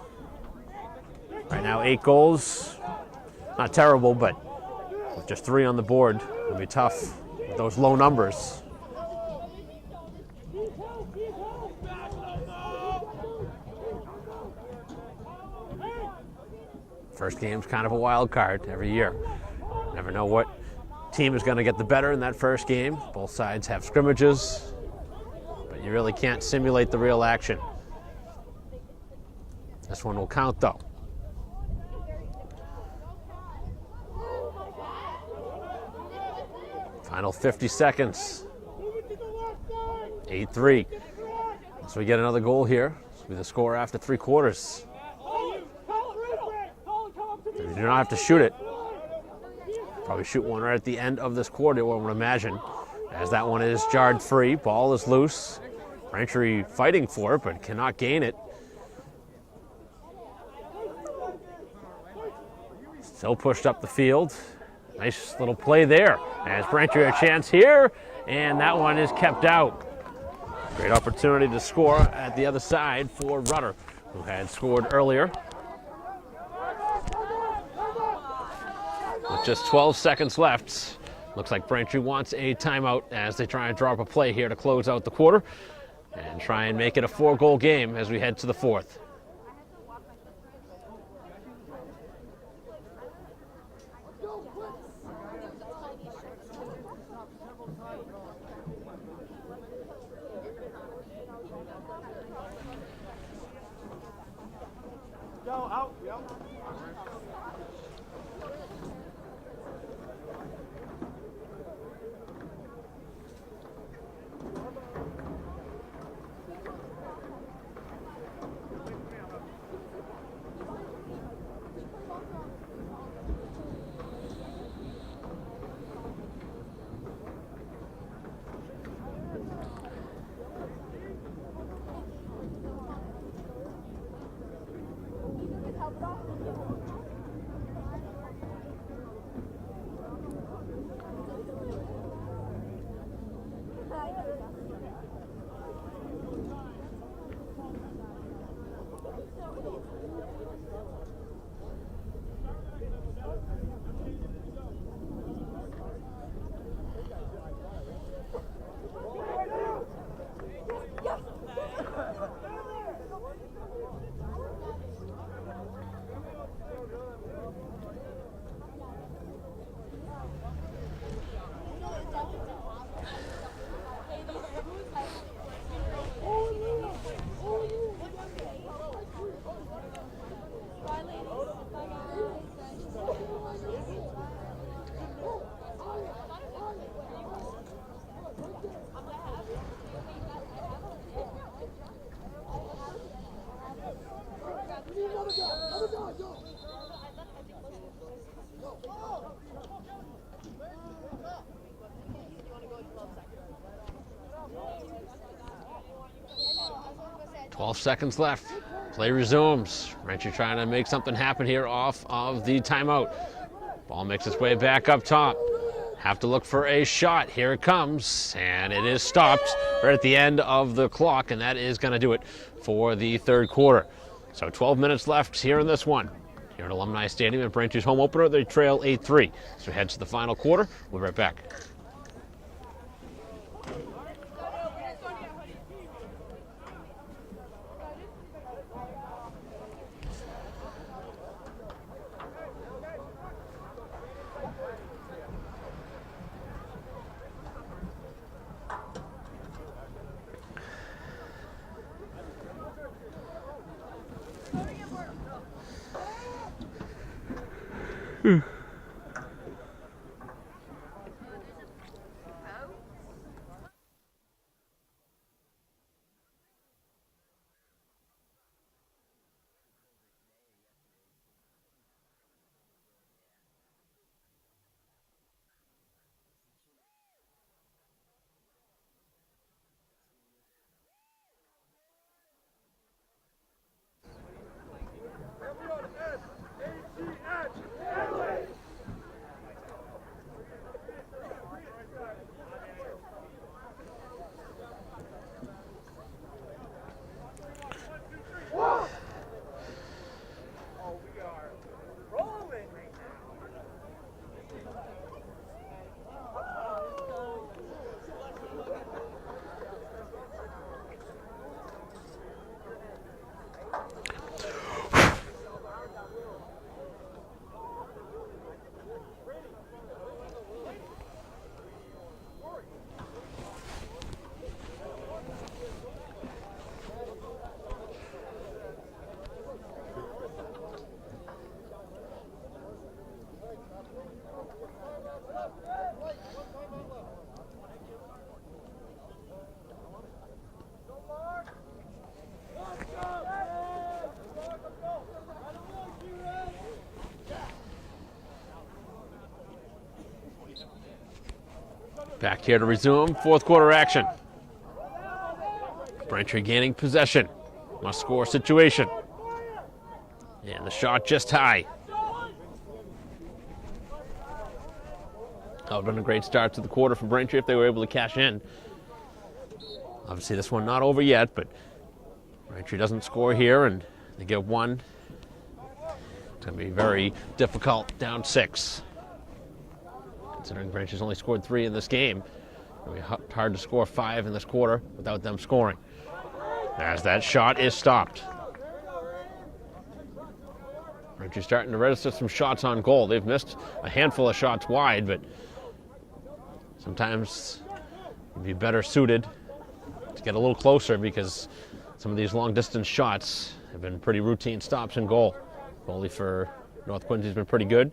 Right now, 8 goals. Not terrible, but with just 3 on the board, it'll be tough with those low numbers. First game's kind of a wild card every year. Never know what team is going to get the better in that first game. Both sides have scrimmages, but you really can't simulate the real action. This one will count, though. Final 50 seconds. 8-3. So we get another goal here. This will be the score after 3 quarters. You do not have to shoot it. Probably shoot one right at the end of this quarter, one would imagine, as that one is jarred free. Ball is loose. Braintree fighting for it, but cannot gain it. Still pushed up the field. Nice little play there. As Braintree a chance here, and that one is kept out. Great opportunity to score at the other side for Rudder, who had scored earlier. With just 12 seconds left, looks like Braintree wants a timeout as they try and draw up a play here to close out the quarter and try and make it a 4-goal game as we head to the 4th. 12 seconds left. Play resumes. Braintree trying to make something happen here off of the timeout. Ball makes its way back up top. Have to look for a shot. Here it comes, and it is stopped right at the end of the clock, and that is going to do it for the third quarter. So 12 minutes left here in this one. Here at Alumni Stadium at Braintree's home opener, they trail 8-3. So head to the final quarter. We'll be right back. Back here to resume fourth quarter action. Braintree gaining possession. Must score situation. And the shot just high. That would have been a great start to the quarter for Braintree if they were able to cash in. Obviously this one not over yet, but Braintree doesn't score here and they get one. It's going to be very difficult, down 6. Considering Braintree's only scored 3 in this game, it'll be hard to score 5 in this quarter without them scoring. As that shot is stopped. Braintree starting to register some shots on goal. They've missed a handful of shots wide, but sometimes you'd be better suited to get a little closer because some of these long distance shots have been pretty routine stops in goal. Goalie for North Quincy's been pretty good.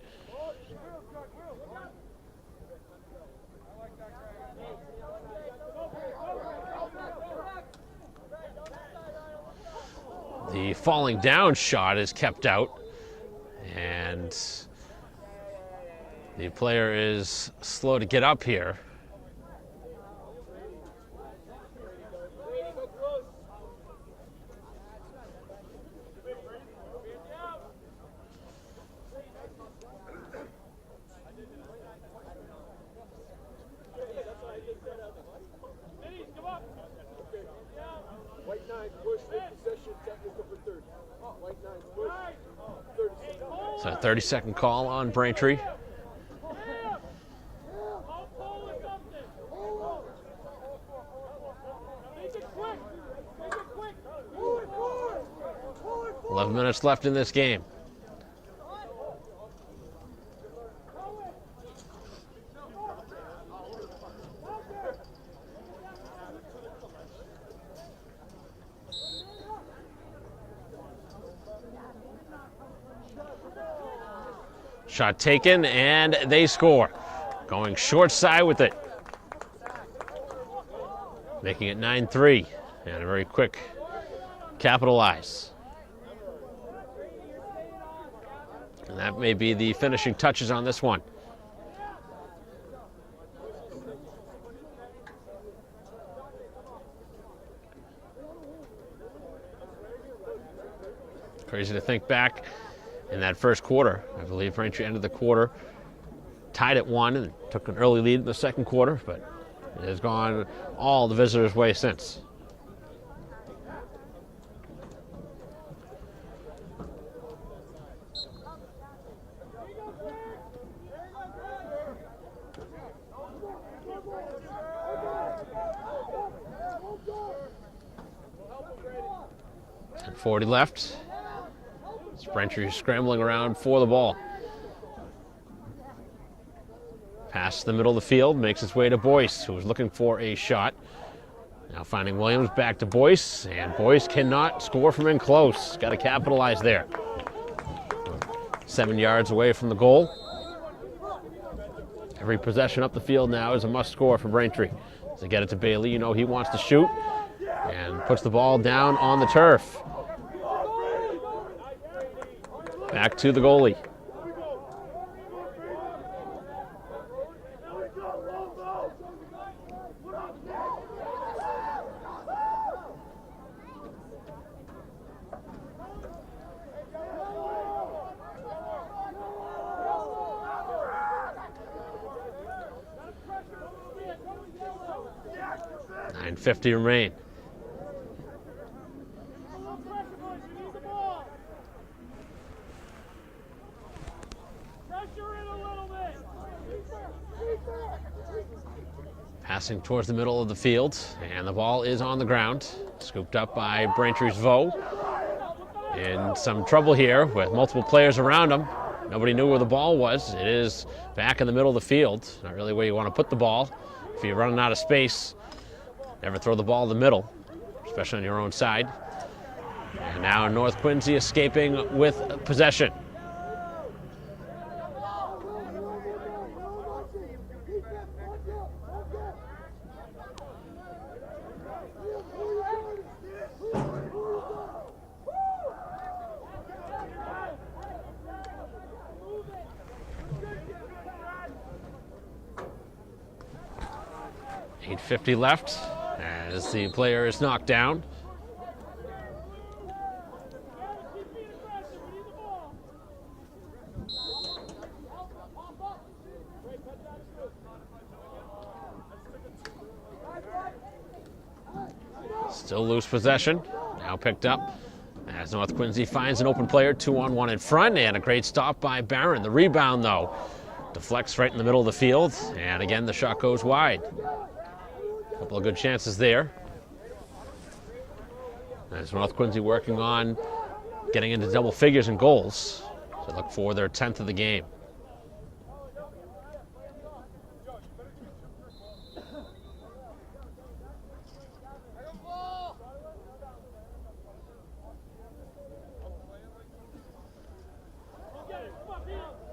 The falling down shot is kept out, and the player is slow to get up here. So a 30-second call on Braintree. Eleven minutes left in this game. Shot taken, and they score. Going short side with it. Making it 9-3, and a very quick capitalize. And that may be the finishing touches on this one. Crazy to think back in that first quarter. I believe Braintree ended the quarter tied at 1 and took an early lead in the second quarter, but it has gone all the visitors' way since. .40 left. Braintree scrambling around for the ball. Pass to the middle of the field, makes its way to Boyce, who was looking for a shot. Now finding Williams, back to Boyce, and Boyce cannot score from in close. Got to capitalize there. 7 yards away from the goal. Every possession up the field now is a must score for Braintree. As they get it to Bailey, you know he wants to shoot, and puts the ball down on the turf. Back to the goalie. .50 remain. Passing towards the middle of the field, and the ball is on the ground. Scooped up by Braintree's Vo. In some trouble here with multiple players around him. Nobody knew where the ball was. It is back in the middle of the field. Not really where you want to put the ball. If you're running out of space, never throw the ball in the middle, especially on your own side. And now North Quincy escaping with possession. .50 left as the player is knocked down. Still loose possession, now picked up as North Quincy finds an open player, 2-on-1 in front, and a great stop by Barron. The rebound, though, deflects right in the middle of the field, and again the shot goes wide. A couple of good chances there. As North Quincy working on getting into double figures in goals to look for their 10th of the game.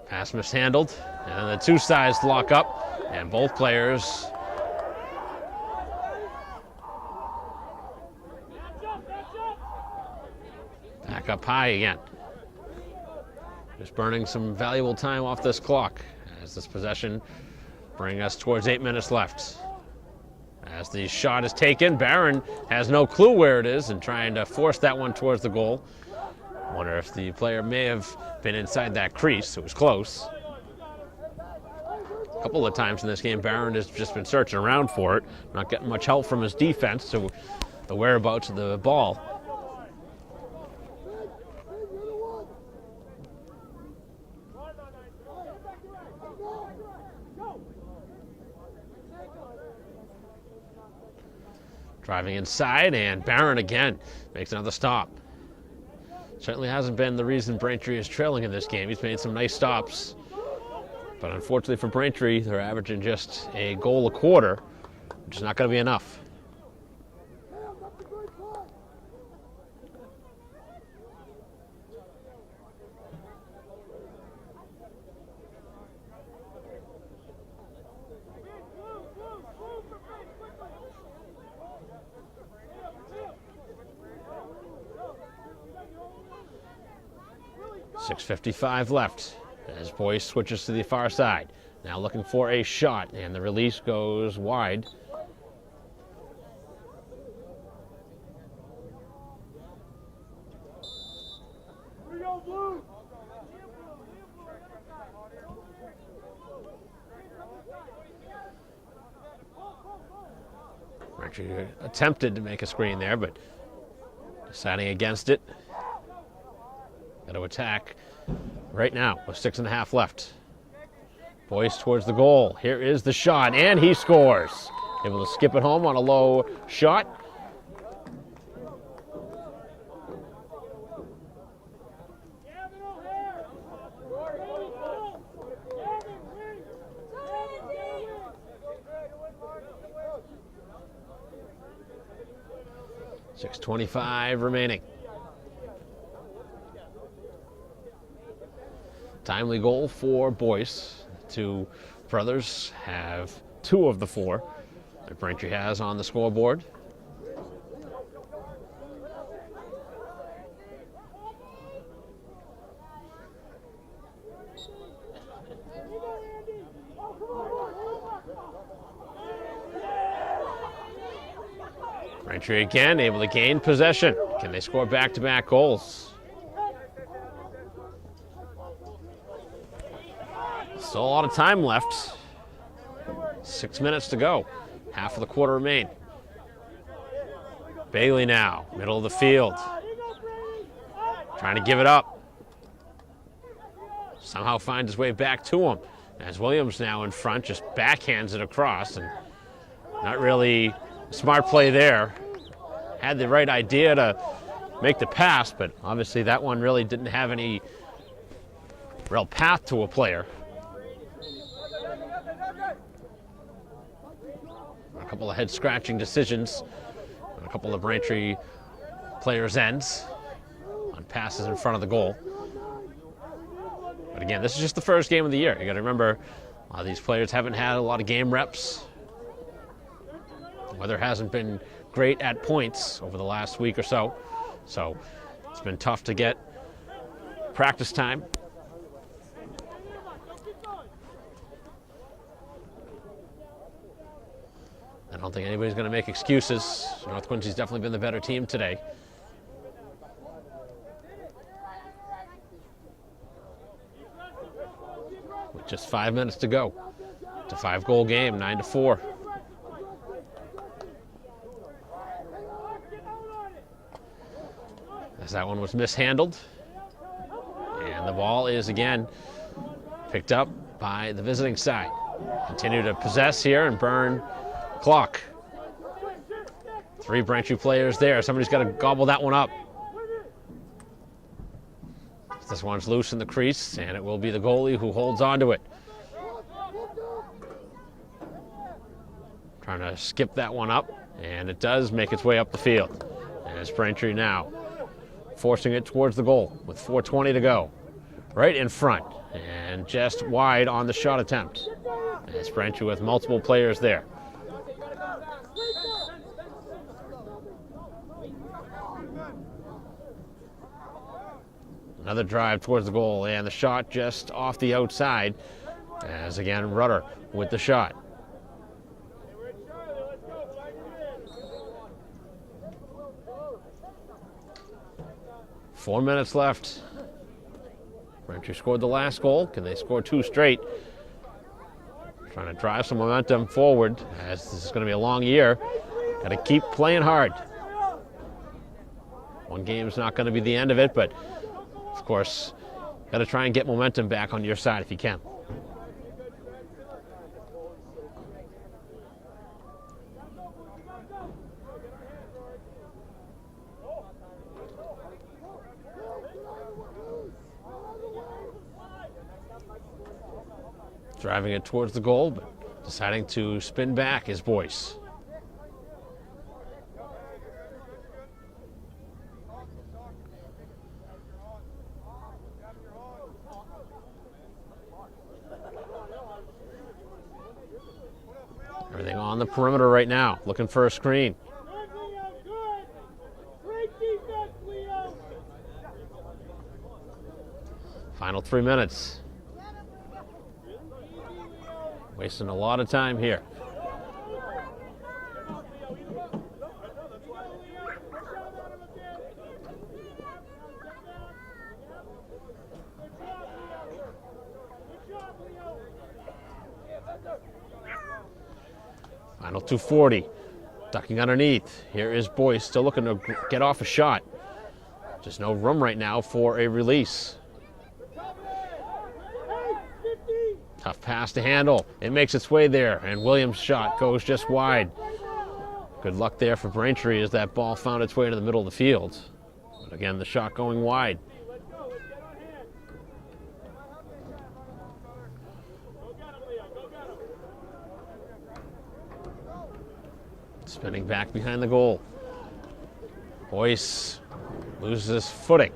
Pass mishandled, and the two sides lock up, and both players back up high again. Just burning some valuable time off this clock as this possession bringing us towards 8 minutes left. As the shot is taken, Barron has no clue where it is and trying to force that one towards the goal. Wonder if the player may have been inside that crease. It was close. A couple of times in this game, Barron has just been searching around for it, not getting much help from his defense to the whereabouts of the ball. Driving inside, and Barron again makes another stop. Certainly hasn't been the reason Braintree is trailing in this game. He's made some nice stops. But unfortunately for Braintree, they're averaging just a goal a quarter, which is not going to be enough. .55 left as Boyce switches to the far side. Now looking for a shot, and the release goes wide. Braintree attempted to make a screen there, but deciding against it. Got to attack right now with 6.5 left. Boyce towards the goal. Here is the shot, and he scores. Able to skip it home on a low shot. .625 remaining. Timely goal for Boyce. The two brothers have 2 of the 4 that Braintree has on the scoreboard. Braintree again able to gain possession. Can they score back-to-back goals? Still a lot of time left. 6 minutes to go. Half of the quarter remain. Bailey now, middle of the field. Trying to give it up. Somehow finds his way back to him. As Williams now in front, just backhands it across. And not really a smart play there. Had the right idea to make the pass, but obviously that one really didn't have any real path to a player. A couple of head-scratching decisions on a couple of Braintree players' ends on passes in front of the goal. But again, this is just the first game of the year. You got to remember, a lot of these players haven't had a lot of game reps. The weather hasn't been great at points over the last week or so. So it's been tough to get practice time. I don't think anybody's going to make excuses. North Quincy's definitely been the better team today. With just 5 minutes to go. It's a 5-goal game, 9-4. As that one was mishandled. And the ball is again picked up by the visiting side. Continue to possess here and burn clock. 3 Braintree players there. Somebody's got to gobble that one up. This one's loose in the crease, and it will be the goalie who holds on to it. Trying to skip that one up, and it does make its way up the field. And it's Braintree now forcing it towards the goal with 4:20 to go. Right in front, and just wide on the shot attempt. And it's Braintree with multiple players there. Another drive towards the goal, and the shot just off the outside. As again, Rudder with the shot. Four minutes left. Braintree scored the last goal. Can they score 2 straight? Trying to drive some momentum forward, as this is going to be a long year. Got to keep playing hard. One game's not going to be the end of it, but of course, got to try and get momentum back on your side if you can. Driving it towards the goal, but deciding to spin back is Boyce. Everything on the perimeter right now, looking for a screen. Final 3 minutes. Wasting a lot of time here. Final 2:40. Ducking underneath. Here is Boyce still looking to get off a shot. Just no room right now for a release. Tough pass to handle. It makes its way there, and Williams' shot goes just wide. Good luck there for Braintree as that ball found its way to the middle of the field. But again, the shot going wide. Spinning back behind the goal. Boyce loses his footing.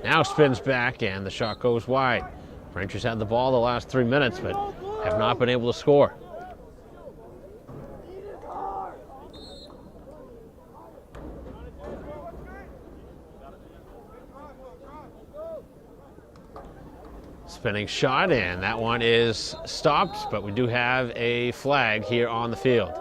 Now spins back, and the shot goes wide. Braintree's had the ball the last 3 minutes, but have not been able to score. Spinning shot, and that one is stopped, but we do have a flag here on the field.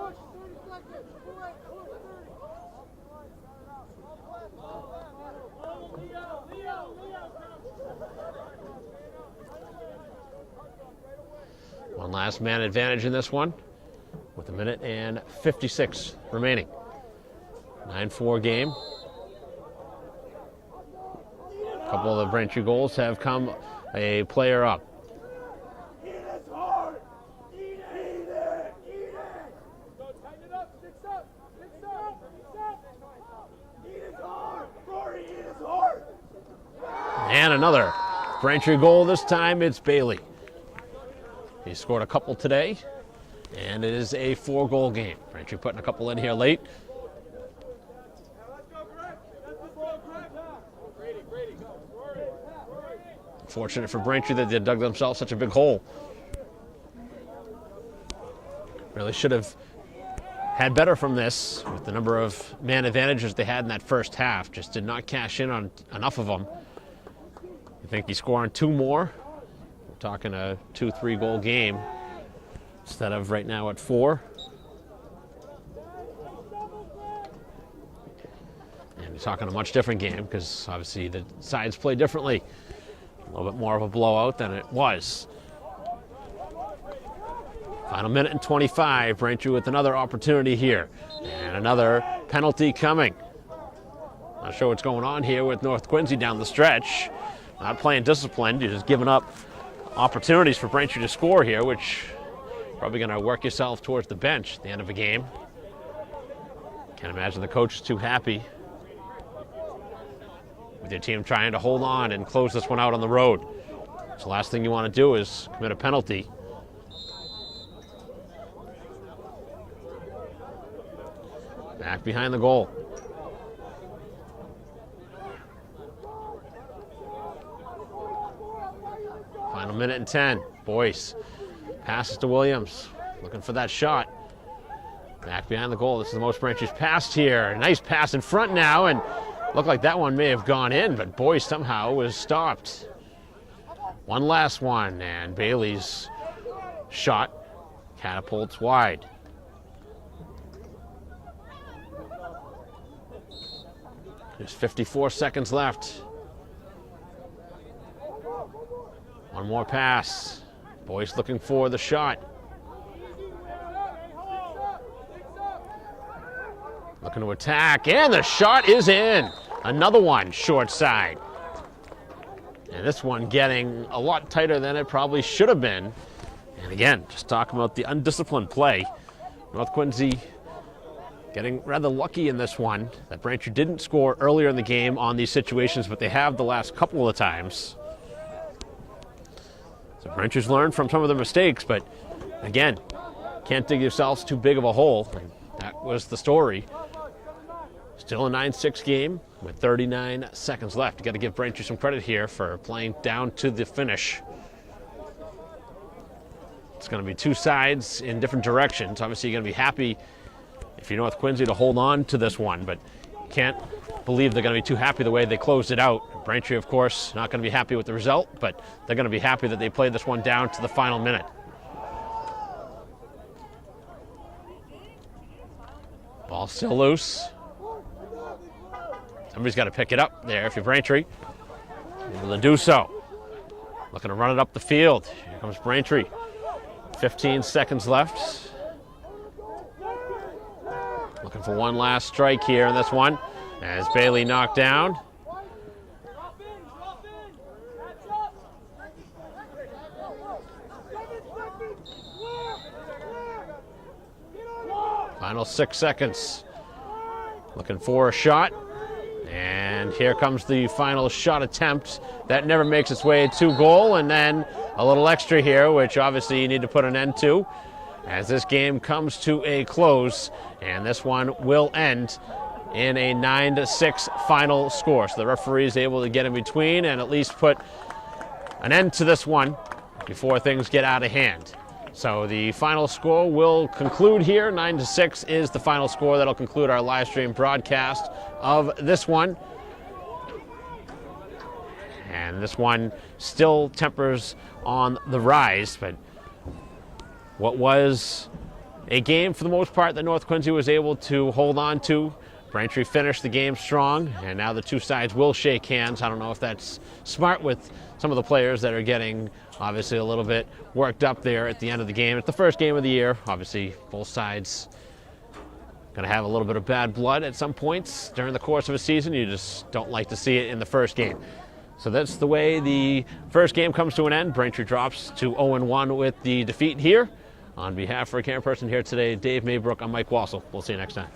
One last man advantage in this one with 1:56 remaining. 9-4 game. A couple of the Braintree goals have come a player up. And another Braintree goal. This time it's Bailey. He scored a couple today, and it is a 4-goal game. Braintree putting a couple in here late. Fortunate for Braintree that they dug themselves such a big hole. Really should have had better from this with the number of man advantages they had in that first half. Just did not cash in on enough of them. You think you score on 2 more? We're talking a 2-3 goal game instead of right now at 4. And we're talking a much different game because obviously the sides play differently. A little bit more of a blowout than it was. Final minute and 25. Braintree with another opportunity here. And another penalty coming. Not sure what's going on here with North Quincy down the stretch. Not playing disciplined. You're just giving up opportunities for Braintree to score here, which probably going to work yourself towards the bench at the end of a game. Can't imagine the coach is too happy with your team trying to hold on and close this one out on the road. So the last thing you want to do is commit a penalty. Back behind the goal. Final minute and 10. Boyce passes to Williams, looking for that shot. Back behind the goal. This is the most Braintree's passed here. Nice pass in front now, and looked like that one may have gone in, but Boyce somehow was stopped. One last one, and Bailey's shot catapults wide. There's 54 seconds left. One more pass. Boyce looking for the shot. Looking to attack, and the shot is in. Another one, short side. And this one getting a lot tighter than it probably should have been. And again, just talking about the undisciplined play. North Quincy getting rather lucky in this one that Braintree didn't score earlier in the game on these situations, but they have the last couple of times. So Braintree's learned from some of their mistakes, but again, can't dig yourselves too big of a hole. And that was the story. Still a 9-6 game with 39 seconds left. You got to give Braintree some credit here for playing down to the finish. It's going to be two sides in different directions. Obviously, you're going to be happy if you're North Quincy to hold on to this one, but you can't believe they're going to be too happy the way they closed it out. Braintree, of course, not going to be happy with the result, but they're going to be happy that they played this one down to the final minute. Ball still loose. Somebody's got to pick it up there if you're Braintree. Able to do so. Looking to run it up the field. Here comes Braintree. 15 seconds left. Looking for one last strike here in this one as Bailey knocked down. Final 6 seconds. Looking for a shot. And here comes the final shot attempt. That never makes its way to goal. And then a little extra here, which obviously you need to put an end to as this game comes to a close. And this one will end in a 9-6 final score. So the referee is able to get in between and at least put an end to this one before things get out of hand. So the final score will conclude here. 9-6 is the final score. That'll conclude our live stream broadcast of this one. And this one still tempers on the rise, but what was a game for the most part that North Quincy was able to hold on to. Braintree finished the game strong, and now the two sides will shake hands. I don't know if that's smart with some of the players that are getting obviously a little bit worked up there at the end of the game. It's the first game of the year. Obviously, both sides going to have a little bit of bad blood at some points during the course of a season. You just don't like to see it in the first game. So that's the way the first game comes to an end. Braintree drops to 0-1 with the defeat here. On behalf of our camera person here today, Dave Maybrook, I'm Mike Wassel. We'll see you next time.